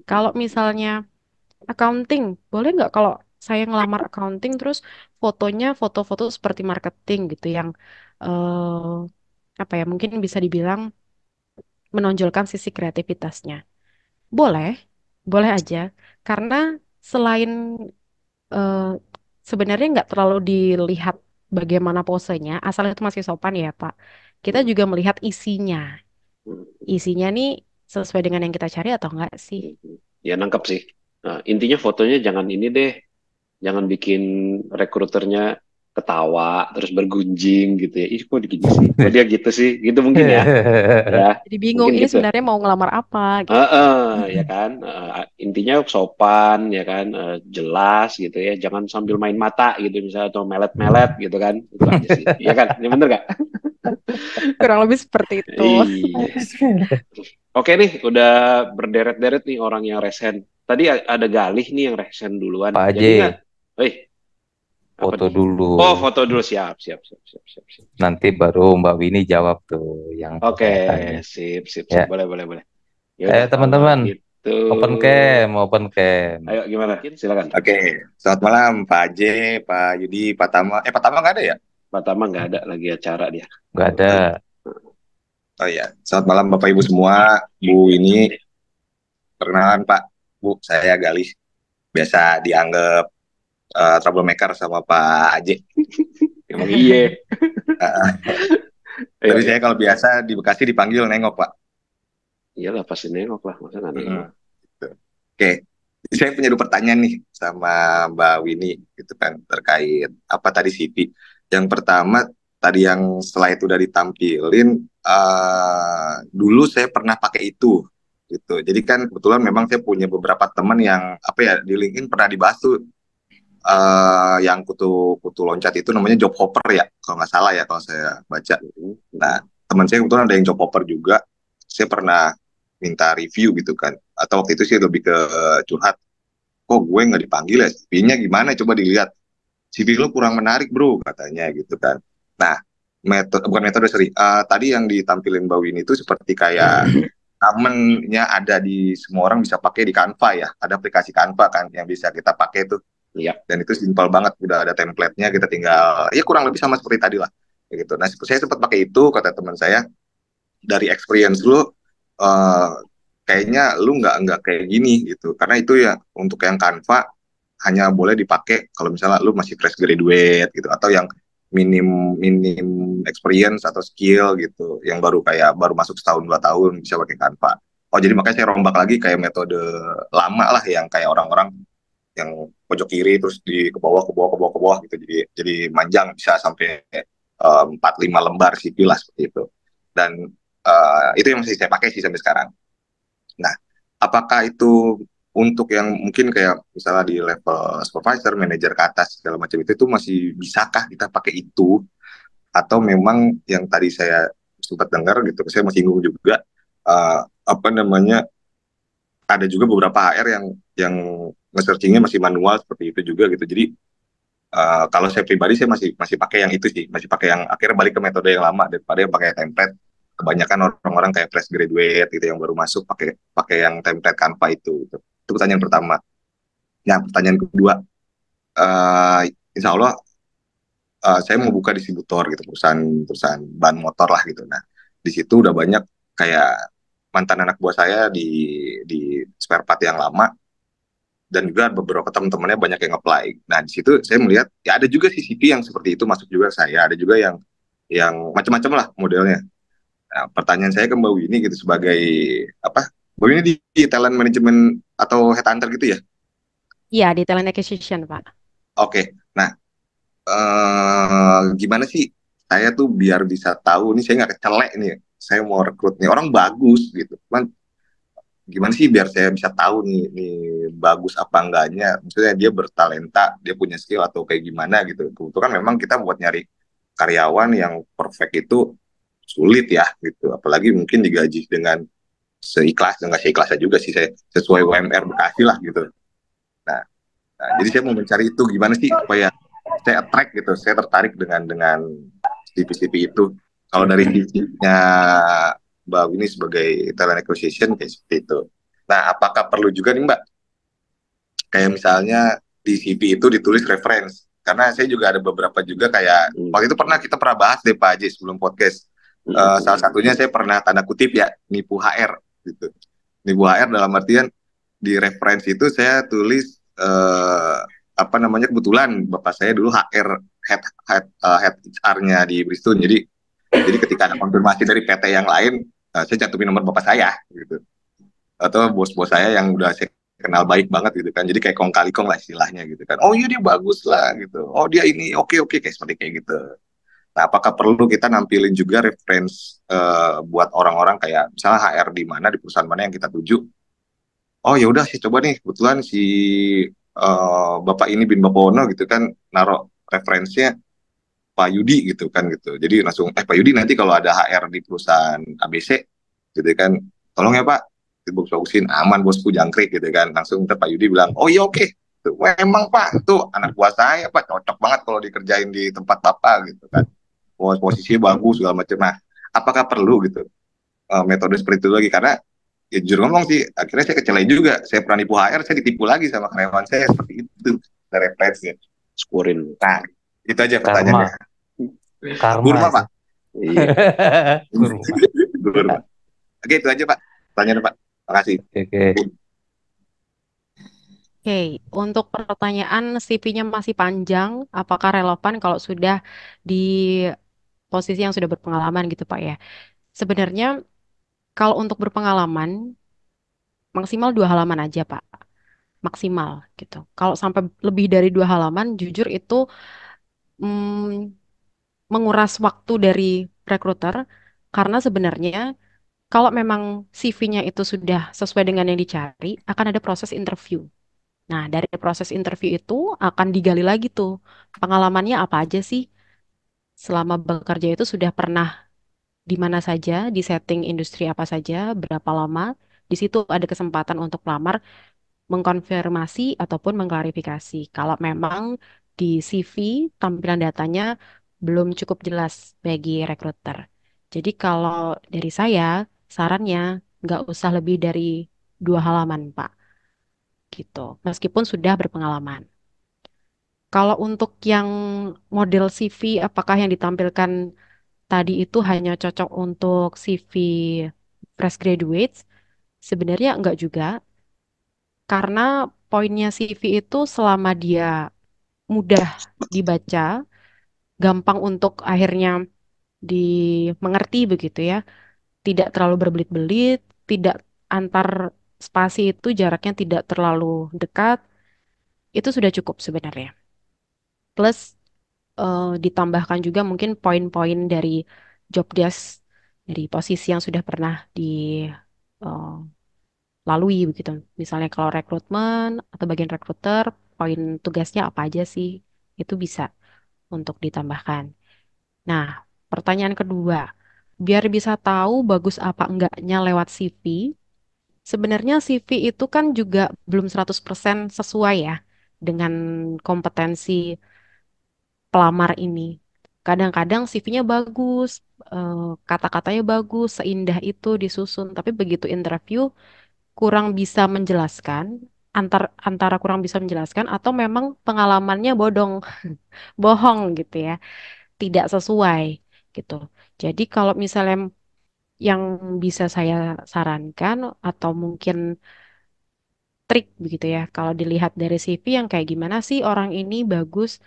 Kalau misalnya accounting, boleh nggak kalau saya ngelamar accounting terus fotonya foto-foto seperti marketing gitu yang eh apa ya mungkin bisa dibilang menonjolkan sisi kreativitasnya. Boleh, boleh aja. Karena selain eh, sebenarnya nggak terlalu dilihat bagaimana posenya, asal itu masih sopan ya Pak. Kita juga melihat isinya. Isinya nih sesuai dengan yang kita cari atau enggak sih? Ya nangkep sih. Nah, intinya fotonya jangan ini deh, jangan bikin rekruternya ketawa terus bergunjing gitu ya. Ih kok gini sih? Kok dia gitu sih? Gitu mungkin ya. Ya, Jadi bingung mungkin ini gitu. sebenarnya mau ngelamar apa gitu. Ya kan. Intinya sopan ya kan, jelas gitu ya. Jangan sambil main mata gitu misalnya atau melet-melet gitu kan. Itu aja sih. Iya kan? Ini bener gak? Kurang lebih seperti itu. Iya. Oke nih, udah berderet-deret nih orang yang resen. Tadi ada Galih nih yang resen duluan. Pak Jadi nggak? Aje, Apa foto nih? dulu. Oh, foto dulu. Siap. Nanti baru Mbak Winnie jawab tuh yang Oke, pertanyaan-tanya. sip. Ya. Boleh. Ya Ayo udah, kalau teman-teman, gitu. open cam. Ayo gimana? Silakan. Oke, selamat malam Pak Aje, Pak Yudi, Pak Tama. Pak Tama nggak ada ya? Pak Tama nggak ada lagi acara dia. Nggak ada. Oh iya, selamat malam Bapak Ibu semua. Bu ini perkenalan Pak, Bu, saya Galih. Biasa dianggap troublemaker sama Pak Aje. Emang iya. Tapi saya kalau biasa di Bekasi dipanggil nengok Pak. Iyalah pasti nengok lah, masa nggak nengok. Gitu. Oke, saya punya 2 pertanyaan nih sama Mbak Winnie gitu kan terkait apa tadi CV. Yang pertama tadi yang slide udah ditampilin, dulu saya pernah pakai itu gitu. Jadi kan kebetulan memang saya punya beberapa teman yang apa ya di LinkedIn pernah dibahas tuh, yang kutu loncat itu namanya job hopper ya kalau nggak salah ya kalau saya baca. Nah teman saya kebetulan ada yang job hopper juga. Saya pernah minta review gitu kan, atau waktu itu sih lebih ke curhat, kok gue nggak dipanggil ya, CV-nya gimana, coba dilihat, CV lo kurang menarik bro katanya gitu kan. Nah tadi yang ditampilin Mbak Winnie itu seperti kayak common-nya ada di semua orang bisa pakai di Canva ya, ada aplikasi Canva kan yang bisa kita pakai tuh. Iya. Dan itu simpel banget, udah ada template-nya, kita tinggal ya kurang lebih sama seperti tadi lah gitu. Nah saya sempat pakai itu, kata teman saya, dari experience lu kayaknya lu nggak kayak gini gitu, karena itu ya untuk yang Canva hanya boleh dipakai kalau misalnya lu masih fresh graduate gitu, atau yang minim experience atau skill gitu, yang baru masuk setahun 2 tahun bisa pakai Canva. Oh jadi makanya saya rombak lagi kayak metode lama lah yang kayak orang-orang yang pojok kiri terus ke bawah gitu, jadi manjang bisa sampai 4-5 lembar CV lah seperti itu. Dan itu yang masih saya pakai sih sampai sekarang. Nah, apakah itu untuk yang mungkin kayak misalnya di level supervisor, manajer ke atas segala macam itu masih bisakah kita pakai itu? Atau memang yang tadi saya sempat dengar gitu, saya masih singgung juga, ada juga beberapa HR yang nge-searchingnya masih manual seperti itu juga gitu. Jadi kalau saya pribadi saya masih pakai yang itu sih, masih pakai yang akhirnya balik ke metode yang lama daripada yang pakai template. Kebanyakan orang-orang kayak fresh graduate gitu yang baru masuk pakai yang template Canva itu. Itu pertanyaan pertama. Nah, pertanyaan kedua, insya Allah saya mau buka distributor gitu, perusahaan ban motor lah gitu. Nah, di situ udah banyak kayak mantan anak buah saya di spare part yang lama, dan juga beberapa teman-temannya banyak yang apply. Nah, di situ saya melihat ya ada juga CV yang seperti itu masuk juga saya, ada juga yang macam-macam lah modelnya. Nah, pertanyaan saya ke Mbak Winnie gitu sebagai apa? Mbak Winnie di talent management atau headhunter gitu ya? Iya, di talent acquisition, Pak. Oke. Nah, gimana sih saya tuh biar bisa tahu nih, saya nggak kecelek nih, saya mau rekrut nih orang bagus gitu. Cuman gimana sih biar saya bisa tahu nih bagus apa enggaknya? Maksudnya dia bertalenta, dia punya skill atau kayak gimana gitu. Kebetulan memang kita buat nyari karyawan yang perfect itu sulit ya gitu. Apalagi mungkin digaji dengan seikhlas, nggak seikhlasnya juga sih, saya sesuai UMR Bekasi lah gitu. Nah, jadi saya mau mencari itu gimana sih supaya saya attract gitu, saya tertarik dengan CV-CV itu. Kalau dari sisinya Mbak Winnie sebagai talent acquisition kayak seperti itu. Nah, apakah perlu juga nih Mbak, kayak misalnya di CV itu ditulis reference? Karena saya juga ada beberapa juga kayak waktu itu kita pernah bahas deh Pak Haji sebelum podcast. Salah satunya saya pernah tanda kutip ya nipu HR gitu. Nipu HR dalam artian di referensi itu saya tulis apa namanya, kebetulan bapak saya dulu head HR-nya di Bristol. Jadi ketika ada konfirmasi dari PT yang lain, saya cantumin nomor bapak saya gitu. Atau bos-bos saya yang udah saya kenal baik banget gitu kan. Jadi kayak kong kali kong lah istilahnya gitu kan. Oh iya dia bagus lah gitu. Oh dia ini oke kayak seperti kayak gitu. Nah, apakah perlu kita nampilin juga reference buat orang-orang kayak misalnya HR di mana, di perusahaan mana yang kita tuju? Oh ya udah sih, coba nih kebetulan si Bapak ini bin Bapono gitu kan naruh referensinya Pak Yudi gitu kan gitu. Jadi langsung Pak Yudi nanti kalau ada HR di perusahaan ABC gitu kan, tolong ya Pak, bagusin aman bosku jangkrik gitu kan. Langsung Pak Yudi bilang, oh iya oke. Memang Pak, itu anak buah saya Pak, cocok banget kalau dikerjain di tempat Bapak gitu kan. Posisinya bagus segala macam. Nah, apakah perlu gitu metode seperti itu lagi? Karena ya jujur ngomong sih, akhirnya saya kecelain juga. Saya pernah nipu HR, saya ditipu lagi sama karyawan saya seperti itu. Dari referensinya. Skurin. Nah, itu aja pertanyaannya. Karma. Kurma Pak. Iya. Kurma. Oke, itu aja Pak. Pertanyaan Pak. Makasih. Oke, untuk pertanyaan CV-nya masih panjang, apakah relevan kalau sudah di posisi yang sudah berpengalaman gitu Pak ya? Sebenarnya kalau untuk berpengalaman maksimal 2 halaman aja Pak, maksimal gitu. Kalau sampai lebih dari 2 halaman, jujur itu menguras waktu dari rekruter, karena sebenarnya kalau memang CV-nya itu sudah sesuai dengan yang dicari, akan ada proses interview. Nah, dari proses interview itu akan digali lagi tuh pengalamannya apa aja sih selama bekerja itu, sudah pernah di mana saja, di setting industri apa saja, berapa lama. Di situ ada kesempatan untuk pelamar mengkonfirmasi ataupun mengklarifikasi. Kalau memang di CV tampilan datanya belum cukup jelas bagi rekruter. Jadi kalau dari saya, sarannya nggak usah lebih dari 2 halaman, Pak. Gitu. Meskipun sudah berpengalaman. Kalau untuk yang model CV, apakah yang ditampilkan tadi itu hanya cocok untuk CV fresh graduates? Sebenarnya enggak juga, karena poinnya CV itu selama dia mudah dibaca, gampang untuk akhirnya dimengerti begitu ya, tidak terlalu berbelit-belit, tidak antar spasi itu jaraknya tidak terlalu dekat, itu sudah cukup sebenarnya. Plus ditambahkan juga mungkin poin-poin dari job desk, dari posisi yang sudah pernah dilalui begitu. Misalnya kalau rekrutmen atau bagian rekruter, poin tugasnya apa aja sih? Itu bisa untuk ditambahkan. Nah, pertanyaan kedua, biar bisa tahu bagus apa enggaknya lewat CV, sebenarnya CV itu kan juga belum 100% sesuai ya dengan kompetensi pelamar ini. Kadang-kadang CV-nya bagus, kata-katanya bagus, seindah itu disusun, tapi begitu interview kurang bisa menjelaskan, antara kurang bisa menjelaskan atau memang pengalamannya bohong gitu ya, tidak sesuai gitu. Jadi kalau misalnya yang bisa saya sarankan atau mungkin trik begitu ya, kalau dilihat dari CV yang kayak gimana sih orang ini bagus,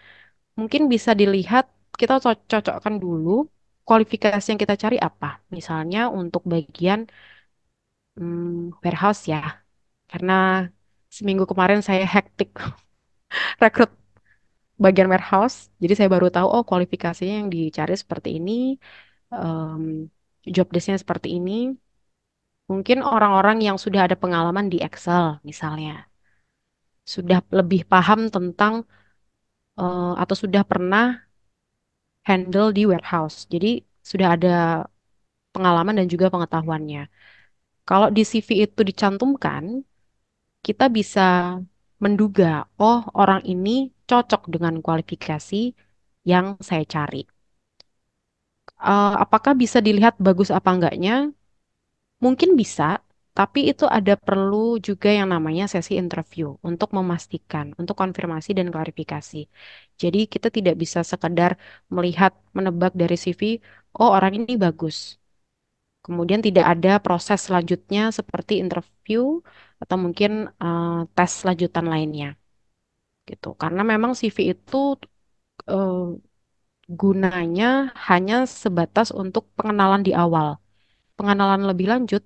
mungkin bisa dilihat, kita cocokkan dulu kualifikasi yang kita cari apa. Misalnya untuk bagian warehouse ya, karena seminggu kemarin saya hektik rekrut bagian warehouse, jadi saya baru tahu oh kualifikasinya yang dicari seperti ini, job desk-nya seperti ini. Mungkin orang-orang yang sudah ada pengalaman di Excel misalnya, sudah lebih paham tentang atau sudah pernah handle di warehouse. Jadi sudah ada pengalaman dan juga pengetahuannya. Kalau di CV itu dicantumkan, kita bisa menduga, oh orang ini cocok dengan kualifikasi yang saya cari. Apakah bisa dilihat bagus apa enggaknya? Mungkin bisa, tapi itu ada perlu juga yang namanya sesi interview untuk memastikan, untuk konfirmasi dan klarifikasi. Jadi kita tidak bisa sekedar melihat, menebak dari CV, oh orang ini bagus. Kemudian tidak ada proses selanjutnya seperti interview atau mungkin tes lanjutan lainnya, gitu. Karena memang CV itu eh, gunanya hanya sebatas untuk pengenalan di awal. Pengenalan lebih lanjut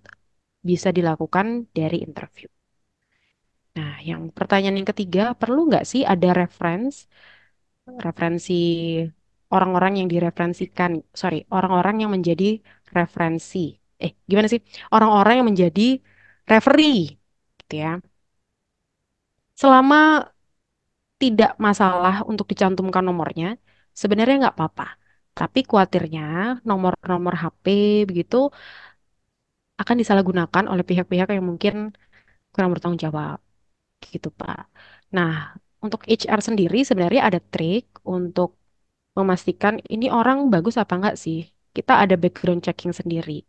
bisa dilakukan dari interview. Nah, yang pertanyaan yang ketiga, perlu nggak sih ada referensi orang-orang yang direferensikan, orang-orang yang menjadi referensi. Gimana sih? Orang-orang yang menjadi referee, gitu ya. Selama tidak masalah untuk dicantumkan nomornya, sebenarnya nggak apa-apa. Tapi khawatirnya nomor-nomor HP begitu akan disalahgunakan oleh pihak-pihak yang mungkin kurang bertanggung jawab, gitu Pak. Nah, untuk HR sendiri sebenarnya ada trik untuk memastikan ini orang bagus apa enggak sih. Kita ada background checking sendiri.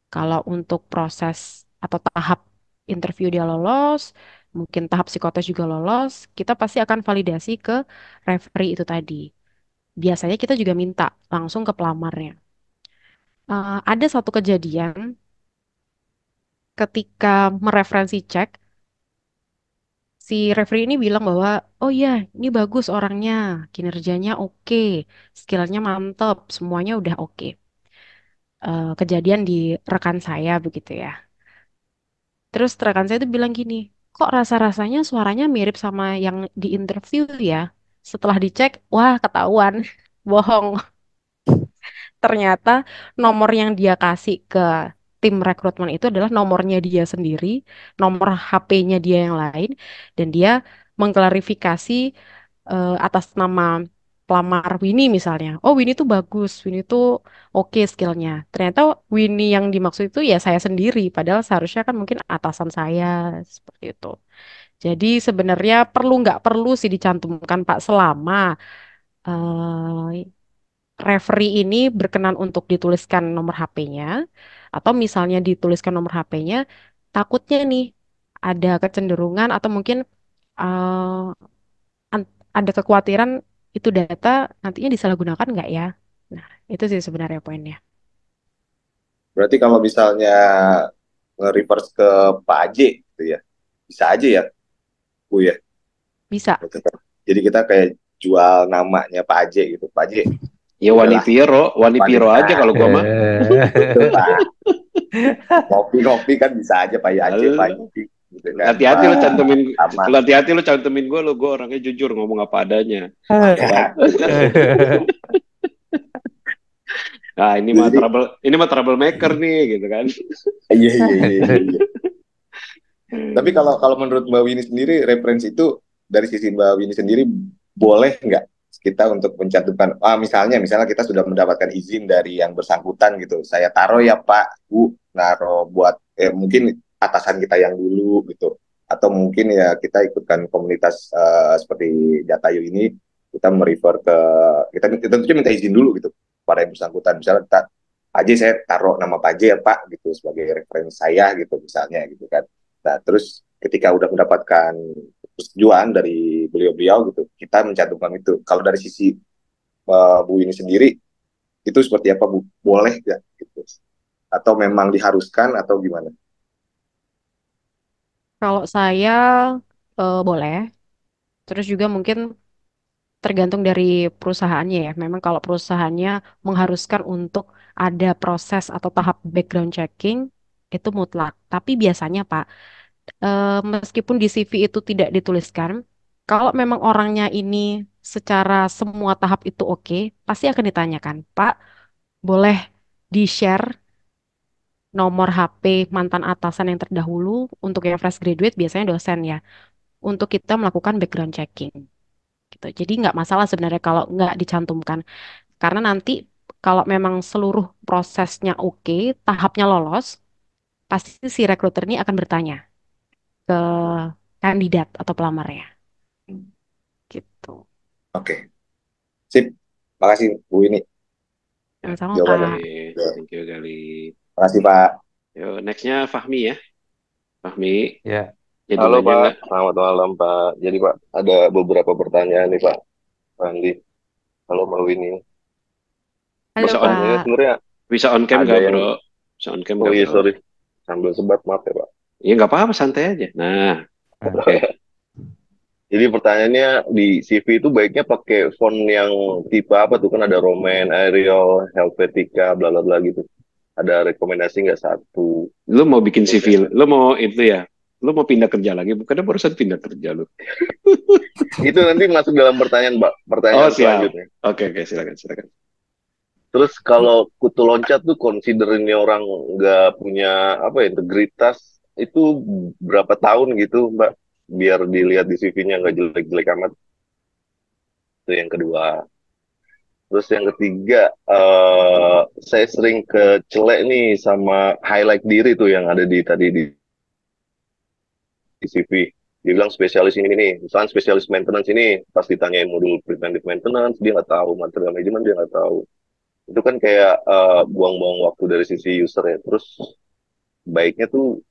Kalau untuk proses atau tahap interview dia lolos, mungkin tahap psikotes juga lolos, kita pasti akan validasi ke referee itu tadi. Biasanya kita juga minta langsung ke pelamarnya. Ada satu kejadian ketika mereferensi cek, si referee ini bilang bahwa, oh ya, ini bagus orangnya, kinerjanya oke, skillnya mantep, semuanya udah oke. Kejadian di rekan saya begitu ya. Terus rekan saya itu bilang gini, kok rasa-rasanya suaranya mirip sama yang di interview ya? Setelah dicek, wah ketahuan, bohong. Ternyata nomor yang dia kasih ke tim rekrutmen itu adalah nomornya dia sendiri, nomor HP-nya dia yang lain, dan dia mengklarifikasi atas nama pelamar Winnie misalnya. Oh Winnie tuh bagus, Winnie tuh oke skillnya. Ternyata Winnie yang dimaksud itu ya saya sendiri, padahal seharusnya kan mungkin atasan saya seperti itu. Jadi sebenarnya perlu nggak perlu sih dicantumkan Pak selama eh, referee ini berkenan untuk dituliskan nomor HP-nya, atau misalnya dituliskan nomor HP-nya, takutnya nih ada kecenderungan atau mungkin eh, ada kekhawatiran itu data nantinya disalahgunakan nggak ya? Nah, itu sih sebenarnya poinnya. Berarti kalau misalnya nge-reverse ke Pak Aji gitu ya, bisa aja ya, Bu ya. Bisa. Jadi kita kayak jual namanya Pak Aji gitu, Pak Aji. Ya Wani Piro aja kalau gua mah. Kopi kan bisa aja Pak Aji, Pak Aji. Gitu kan. Hati-hati lu cantumin gue orangnya jujur ngomong apa adanya. Nah, ini mah troublemaker nih gitu kan. Iya. Tapi kalau menurut Mbak Winnie sendiri, referensi itu dari sisi Mbak Winnie sendiri boleh nggak kita untuk mencantumkan, misalnya kita sudah mendapatkan izin dari yang bersangkutan gitu, saya taruh ya Pak, Bu, naruh buat mungkin atasan kita yang dulu gitu, atau mungkin ya kita ikutkan komunitas seperti Jatayu ini, kita merefer ke, kita tentunya minta izin dulu gitu pada yang bersangkutan, misalnya kita aja saya taruh nama Pak J ya Pak gitu sebagai referensi saya gitu misalnya gitu kan. Nah terus ketika udah mendapatkan persetujuan dari beliau-beliau gitu, kita mencantumkan itu. Kalau dari sisi Bu ini sendiri itu seperti apa Bu? Boleh nggak gitu? Atau memang diharuskan atau gimana? Kalau saya boleh. Terus juga mungkin tergantung dari perusahaannya ya. Memang kalau perusahaannya mengharuskan untuk ada proses atau tahap background checking itu mutlak. Tapi biasanya Pak, meskipun di CV itu tidak dituliskan, kalau memang orangnya ini secara semua tahap itu oke, pasti akan ditanyakan, Pak, boleh di-share nomor HP mantan atasan yang terdahulu untuk yang fresh graduate biasanya dosen ya, untuk kita melakukan background checking. Gitu. Jadi nggak masalah sebenarnya kalau nggak dicantumkan. Karena nanti kalau memang seluruh prosesnya oke, tahapnya lolos, pasti si rekruter ini akan bertanya ke kandidat atau pelamarnya. Gitu. Oke, sip. Makasih Bu ini Sama-sama, jawabannya. Pak. Thank you Gali. Makasih Pak. Yo, nextnya Fahmi ya. Fahmi. Ya. Jadi Halo banyak Pak, nggak? selamat malam Pak. Jadi Pak, ada beberapa pertanyaan nih Pak. Andi, halo Mbak Winnie. Halo, Bisa on, Pertanyaannya Pak. sebenarnya bisa on cam ada nggak yang, bro? Bisa on cam oh nggak iya bro? sorry, sambil sebat maaf ya Pak. Ya nggak apa-apa, santai aja. Nah, oke. Jadi pertanyaannya di CV itu baiknya pakai font yang tipe apa tuh? Kan ada Roman, Arial, Helvetica, bla bla bla gitu. Ada rekomendasi nggak satu? Lu mau bikin CV, lu mau itu ya? Lu mau pindah kerja lagi? Bukannya barusan pindah kerja lu? Itu nanti masuk dalam pertanyaan Pak, Oh pertanyaan siap. selanjutnya. Oke, silakan. Terus kalau kutu loncat tuh considerinnya orang nggak punya apa ya, integritas itu berapa tahun gitu Mbak biar dilihat di CV-nya nggak jelek-jelek amat. Itu yang kedua. Terus yang ketiga saya sering kecelek nih sama highlight diri tuh yang ada di tadi di CV. Dia bilang spesialis ini nih, misalnya spesialis maintenance ini pas ditanyain modul preventive maintenance dia nggak tahu, material management dia nggak tahu. Itu kan kayak buang-buang waktu dari sisi user ya. Terus baiknya tuh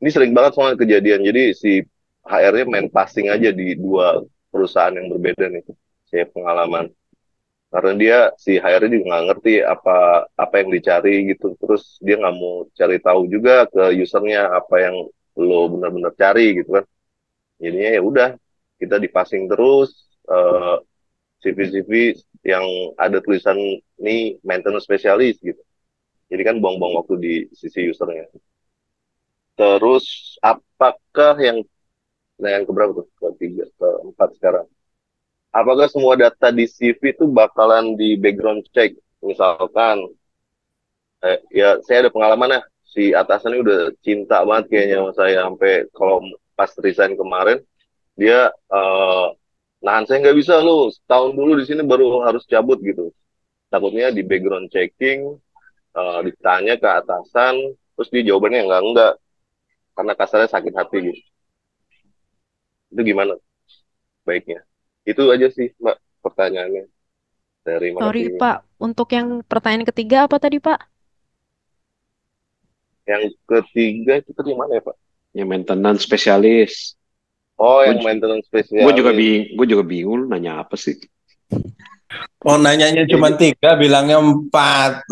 ini sering banget soalnya kejadian. Jadi si HR-nya main passing aja di dua perusahaan yang berbeda nih. Saya pengalaman. Karena dia si HR-nya juga nggak ngerti apa yang dicari gitu. Terus dia nggak mau cari tahu juga ke usernya apa yang lo benar-benar cari gitu kan. Jadinya ya udah kita di passing terus CV-CV yang ada tulisan ini maintenance spesialis gitu. Jadi kan buang-buang waktu di sisi usernya. Terus apakah yang keberapa tuh? Ketiga, keempat sekarang. Apakah semua data di CV itu bakalan di background check? Misalkan, ya saya ada pengalaman ya, si atasannya udah cinta banget kayaknya sama saya sampai kalau pas resign kemarin dia nahan saya nggak bisa lo setahun dulu di sini baru harus cabut gitu. Takutnya di background checking ditanya ke atasan terus dia jawabannya enggak karena kasarnya sakit hati gitu. Itu gimana baiknya? Itu aja sih Mbak pertanyaannya. Terima Sorry, kasih. Pak. Untuk yang pertanyaan ketiga apa tadi, Pak? Yang ketiga itu tadi mana ya Pak? Yang maintenance spesialis. Oh, yang maintenance spesialis. Gue juga bingung lu nanya apa sih? Oh, nanyanya cuma 3, bilangnya 4.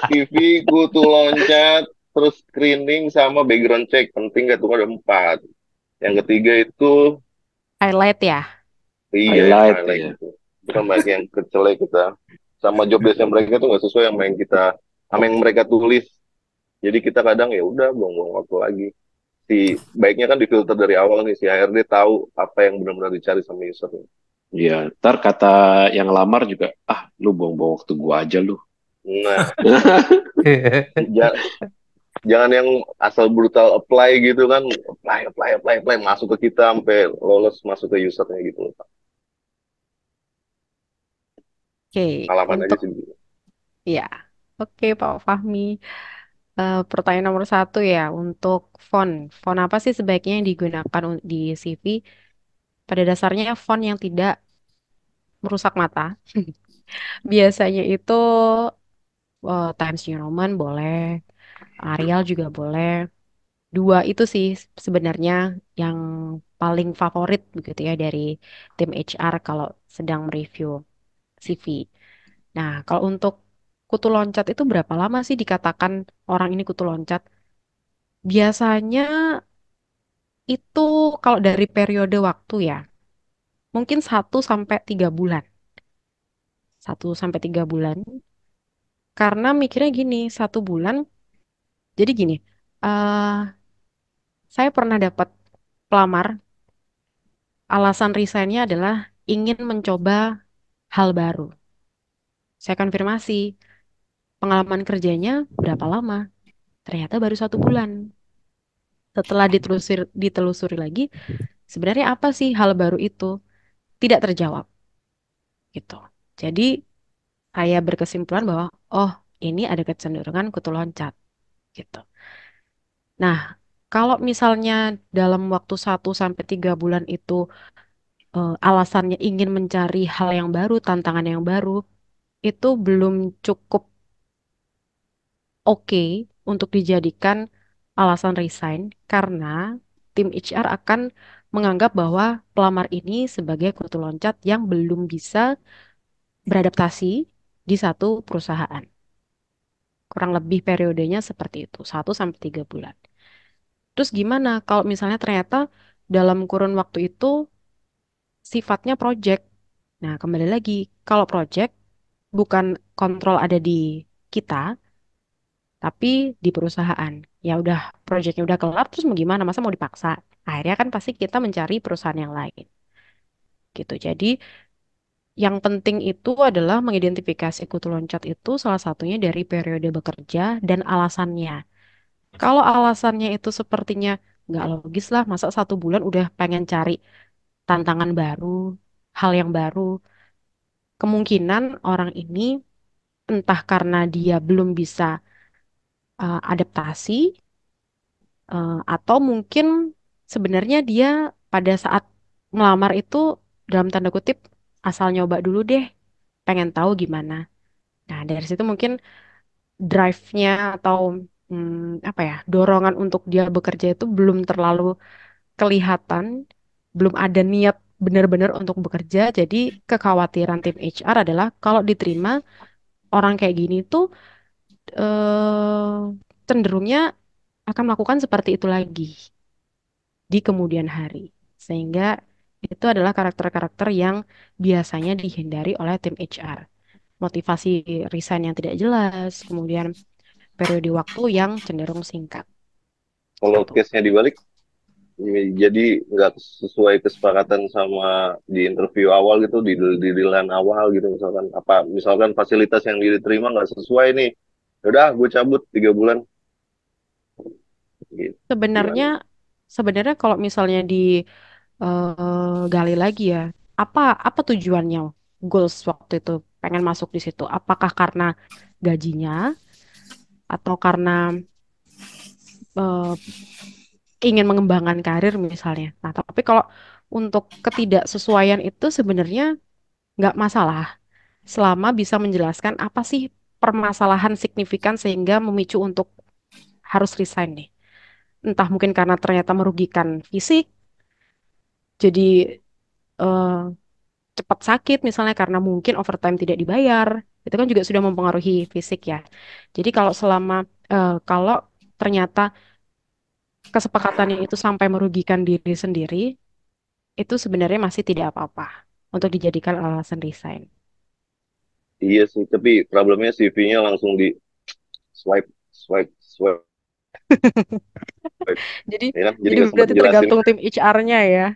TV kutu loncat, terus screening sama background check. Penting nggak tuh ada 4. Yang ketiga itu Highlight ya? iya, Highlight, highlight ya. itu. Itu kan banyak yang kecelek kita. Sama job desk mereka tuh nggak sesuai sama yang mereka tulis. Jadi kita kadang ya udah buang-buang waktu lagi. Baiknya kan difilter dari awal nih si HRD tahu apa yang benar-benar dicari sama user. Iya, ntar kata yang lamar juga, lu buang-buang waktu gua aja lu. Nah, jangan yang asal brutal apply gitu kan, apply masuk ke kita sampai lolos masuk ke usernya gitu. Oke, Pengalaman aja untuk sih. ya, oke Pak Fahmi. Pertanyaan nomor 1 ya, untuk font. Font apa sih sebaiknya yang digunakan di CV? Pada dasarnya font yang tidak merusak mata. Biasanya itu Times New Roman boleh, Arial juga boleh. 2 itu sih sebenarnya yang paling favorit begitu ya dari tim HR kalau sedang mereview CV. Nah, kalau untuk kutu loncat itu berapa lama sih dikatakan orang ini kutu loncat? Biasanya itu kalau dari periode waktu ya, mungkin 1 sampai 3 bulan. 1 sampai 3 bulan. Karena mikirnya gini, 1 bulan. Jadi gini, eh saya pernah dapat pelamar, alasan resignnya adalah ingin mencoba hal baru. Saya konfirmasi, pengalaman kerjanya berapa lama? Ternyata baru 1 bulan. Setelah ditelusuri lagi, sebenarnya apa sih hal baru itu? Tidak terjawab. gitu. Jadi saya berkesimpulan bahwa oh ini ada kecenderungan kutu loncat gitu. Nah, kalau misalnya dalam waktu 1 sampai 3 bulan itu alasannya ingin mencari hal yang baru, tantangan yang baru, itu belum cukup oke untuk dijadikan alasan resign karena tim HR akan menganggap bahwa pelamar ini sebagai kutu loncat yang belum bisa beradaptasi di satu perusahaan. Kurang lebih periodenya seperti itu, 1 sampai 3 bulan. Terus gimana kalau misalnya ternyata dalam kurun waktu itu sifatnya project? Nah, kembali lagi, kalau project bukan kontrol ada di kita, tapi di perusahaan. Ya udah, projectnya udah kelar, terus mau gimana? Masa mau dipaksa? Akhirnya kan pasti kita mencari perusahaan yang lain. Gitu. Jadi, yang penting itu adalah mengidentifikasi kutu loncat itu salah satunya dari periode bekerja dan alasannya. Kalau alasannya itu sepertinya nggak logis lah, masa 1 bulan udah pengen cari tantangan baru, hal yang baru. Kemungkinan orang ini entah karena dia belum bisa adaptasi, atau mungkin sebenarnya dia pada saat melamar itu dalam tanda kutip asal nyoba dulu deh, pengen tahu gimana. Nah, dari situ mungkin drive-nya atau apa ya, dorongan untuk dia bekerja itu belum terlalu kelihatan, belum ada niat benar-benar untuk bekerja. Jadi kekhawatiran tim HR adalah kalau diterima orang kayak gini tuh cenderungnya akan melakukan seperti itu lagi di kemudian hari. Sehingga itu adalah karakter-karakter yang biasanya dihindari oleh tim HR. Motivasi resign yang tidak jelas, kemudian periode waktu yang cenderung singkat. Kalau case-nya dibalik, jadi nggak sesuai kesepakatan sama di interview awal gitu, di dealan awal gitu misalkan fasilitas yang diterima nggak sesuai nih, udah gue cabut 3 bulan. Gitu. Sebenarnya kalau misalnya gali lagi ya, apa tujuannya goals waktu itu pengen masuk di situ? Apakah karena gajinya atau karena ingin mengembangkan karir misalnya? Nah, tapi kalau untuk ketidaksesuaian itu sebenarnya nggak masalah selama bisa menjelaskan apa sih permasalahan signifikan sehingga memicu untuk harus resign nih. Entah mungkin karena ternyata merugikan fisik, jadi eh, cepat sakit misalnya karena mungkin overtime tidak dibayar, itu kan juga sudah mempengaruhi fisik ya. Jadi kalau ternyata kesepakatannya itu sampai merugikan diri sendiri, itu sebenarnya masih tidak apa-apa untuk dijadikan alasan resign. Iya sih, tapi problemnya CV-nya langsung di swipe swipe swipe. Jadi Ya kan? jadi nggak sempat berarti dijelasin. tergantung tim HR-nya ya.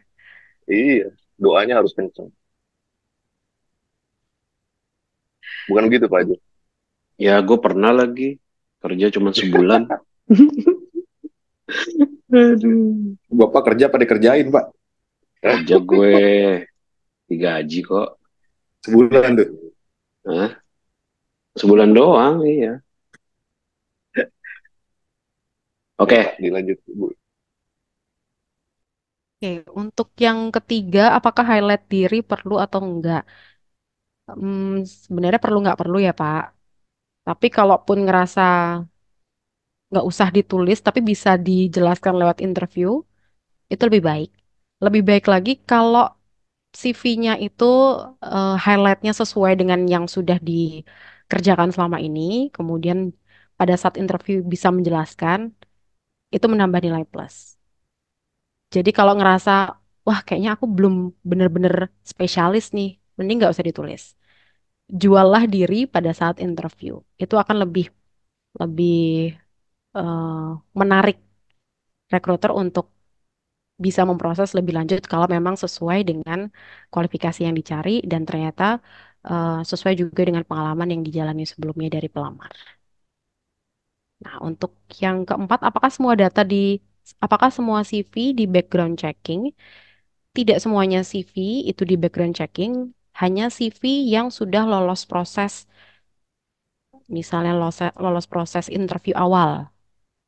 Iya, doanya harus kenceng. Bukan begitu Pak Haji? Ya, gue pernah lagi kerja cuma sebulan. Aduh. Bapak kerja pada kerjain, Pak. Kerja gue digaji kok. Sebulan tuh. Hah? Sebulan doang, iya. Oke. Dilanjut, Bu. Oke, untuk yang ketiga, apakah highlight diri perlu atau enggak? Sebenarnya perlu nggak perlu ya, Pak. Tapi kalaupun ngerasa nggak usah ditulis, tapi bisa dijelaskan lewat interview, itu lebih baik. Lebih baik lagi kalau CV-nya itu highlight-nya sesuai dengan yang sudah dikerjakan selama ini, kemudian pada saat interview bisa menjelaskan, itu menambah nilai plus. Jadi kalau ngerasa, wah kayaknya aku belum bener-bener spesialis nih, mending nggak usah ditulis. Juallah diri pada saat interview. Itu akan lebih lebih menarik rekruter untuk bisa memproses lebih lanjut kalau memang sesuai dengan kualifikasi yang dicari dan ternyata sesuai juga dengan pengalaman yang dijalani sebelumnya dari pelamar. Nah, untuk yang keempat, apakah semua CV di background checking? Tidak semuanya CV itu di background checking, hanya CV yang sudah lolos proses, misalnya lolos proses interview awal,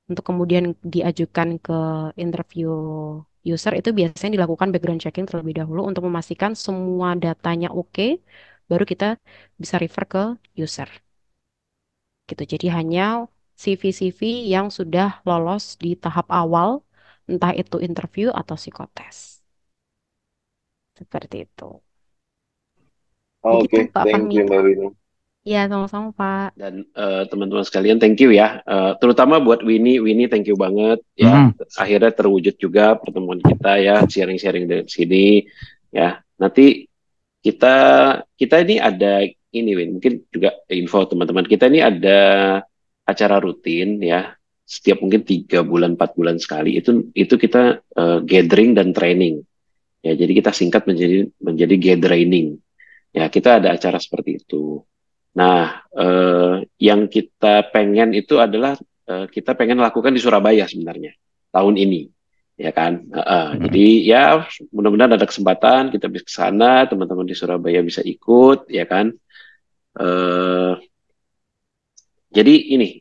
untuk kemudian diajukan ke interview user, itu biasanya dilakukan background checking terlebih dahulu untuk memastikan semua datanya oke, baru kita bisa refer ke user. Gitu. Jadi hanya CV-CV yang sudah lolos di tahap awal, entah itu interview atau psikotes. Seperti itu. Begitu Oke, Pak thank you Fahmi. Mbak Winnie. Ya, sama-sama Pak. Dan teman-teman sekalian, thank you ya. Terutama buat Winnie, thank you banget ya. Akhirnya terwujud juga pertemuan kita ya, sharing-sharing dari sini ya. Nanti kita ini ada ini Win, mungkin juga info teman-teman, kita ini ada acara rutin ya. Setiap mungkin 3 bulan, 4 bulan sekali itu kita gathering dan training. Ya, jadi kita singkat menjadi gathering. Ya, kita ada acara seperti itu. Nah, yang kita pengen itu adalah kita pengen lakukan di Surabaya sebenarnya tahun ini, ya kan? Jadi ya mudah-mudahan ada kesempatan kita bisa ke sana, teman-teman di Surabaya bisa ikut, ya kan? Jadi ini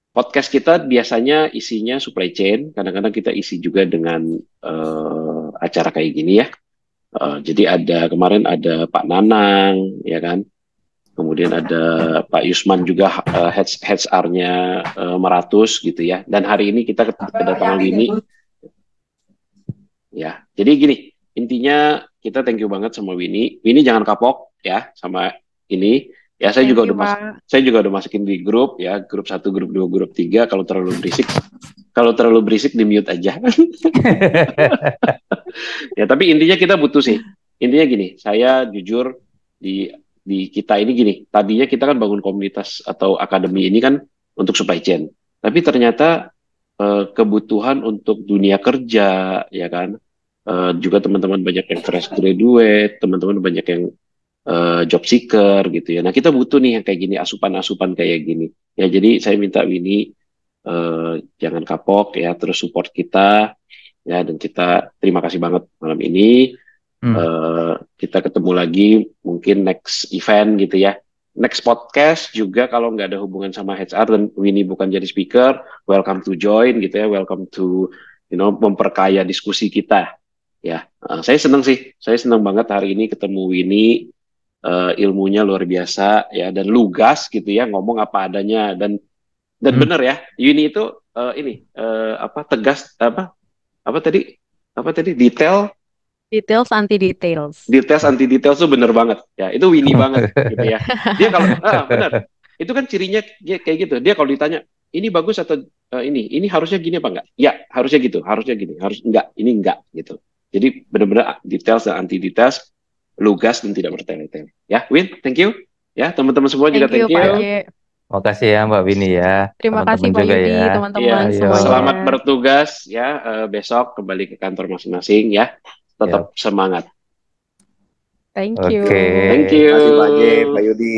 podcast kita biasanya isinya supply chain, kadang-kadang kita isi juga dengan acara kayak gini ya. Jadi kemarin ada Pak Nanang, ya kan? Kemudian ada Pak Yusman juga HR-nya Meratus gitu ya. Dan hari ini kita kedatangan Winnie. Ya, jadi gini, intinya kita thank you banget sama Winnie. Winnie jangan kapok ya sama ini. Ya, saya juga udah masukin di grup ya, grup 1, grup 2, grup 3. Kalau terlalu berisik di mute aja. Ya, tapi intinya kita butuh sih. Intinya gini, saya jujur di kita ini gini, tadinya kita kan bangun komunitas atau akademi ini kan untuk supply chain. Tapi ternyata kebutuhan untuk dunia kerja, ya kan, juga teman-teman banyak yang fresh graduate, teman-teman banyak yang job seeker gitu ya. Nah, kita butuh nih yang kayak gini, asupan-asupan kayak gini. Ya, jadi saya minta Winnie jangan kapok ya, terus support kita ya, dan kita terima kasih banget malam ini. Kita ketemu lagi mungkin next event gitu ya, next podcast juga. Kalau nggak ada hubungan sama HR dan Winnie bukan jadi speaker, welcome to join gitu ya, welcome to memperkaya diskusi kita ya. Saya senang banget hari ini ketemu Winnie, ilmunya luar biasa ya, dan lugas gitu ya, ngomong apa adanya, dan benar ya, Winnie itu tegas, Details anti details tuh bener banget ya, itu Winnie banget gitu ya. Dia kalau benar, itu kan cirinya dia kayak gitu. Dia kalau ditanya ini bagus atau ini harusnya gini apa enggak, ya harusnya gitu, harusnya gini, harus enggak, ini enggak gitu. Jadi benar-benar details dan anti details, lugas dan tidak bertele-tele ya. Win, thank you ya, teman-teman semua juga thank you. Makasih ya Mbak Winnie ya. Terima kasih Pak Yudi, teman-teman semuanya. Selamat bertugas ya, besok kembali ke kantor masing-masing ya. Tetap semangat. Thank you. Terima kasih Pak Yudi.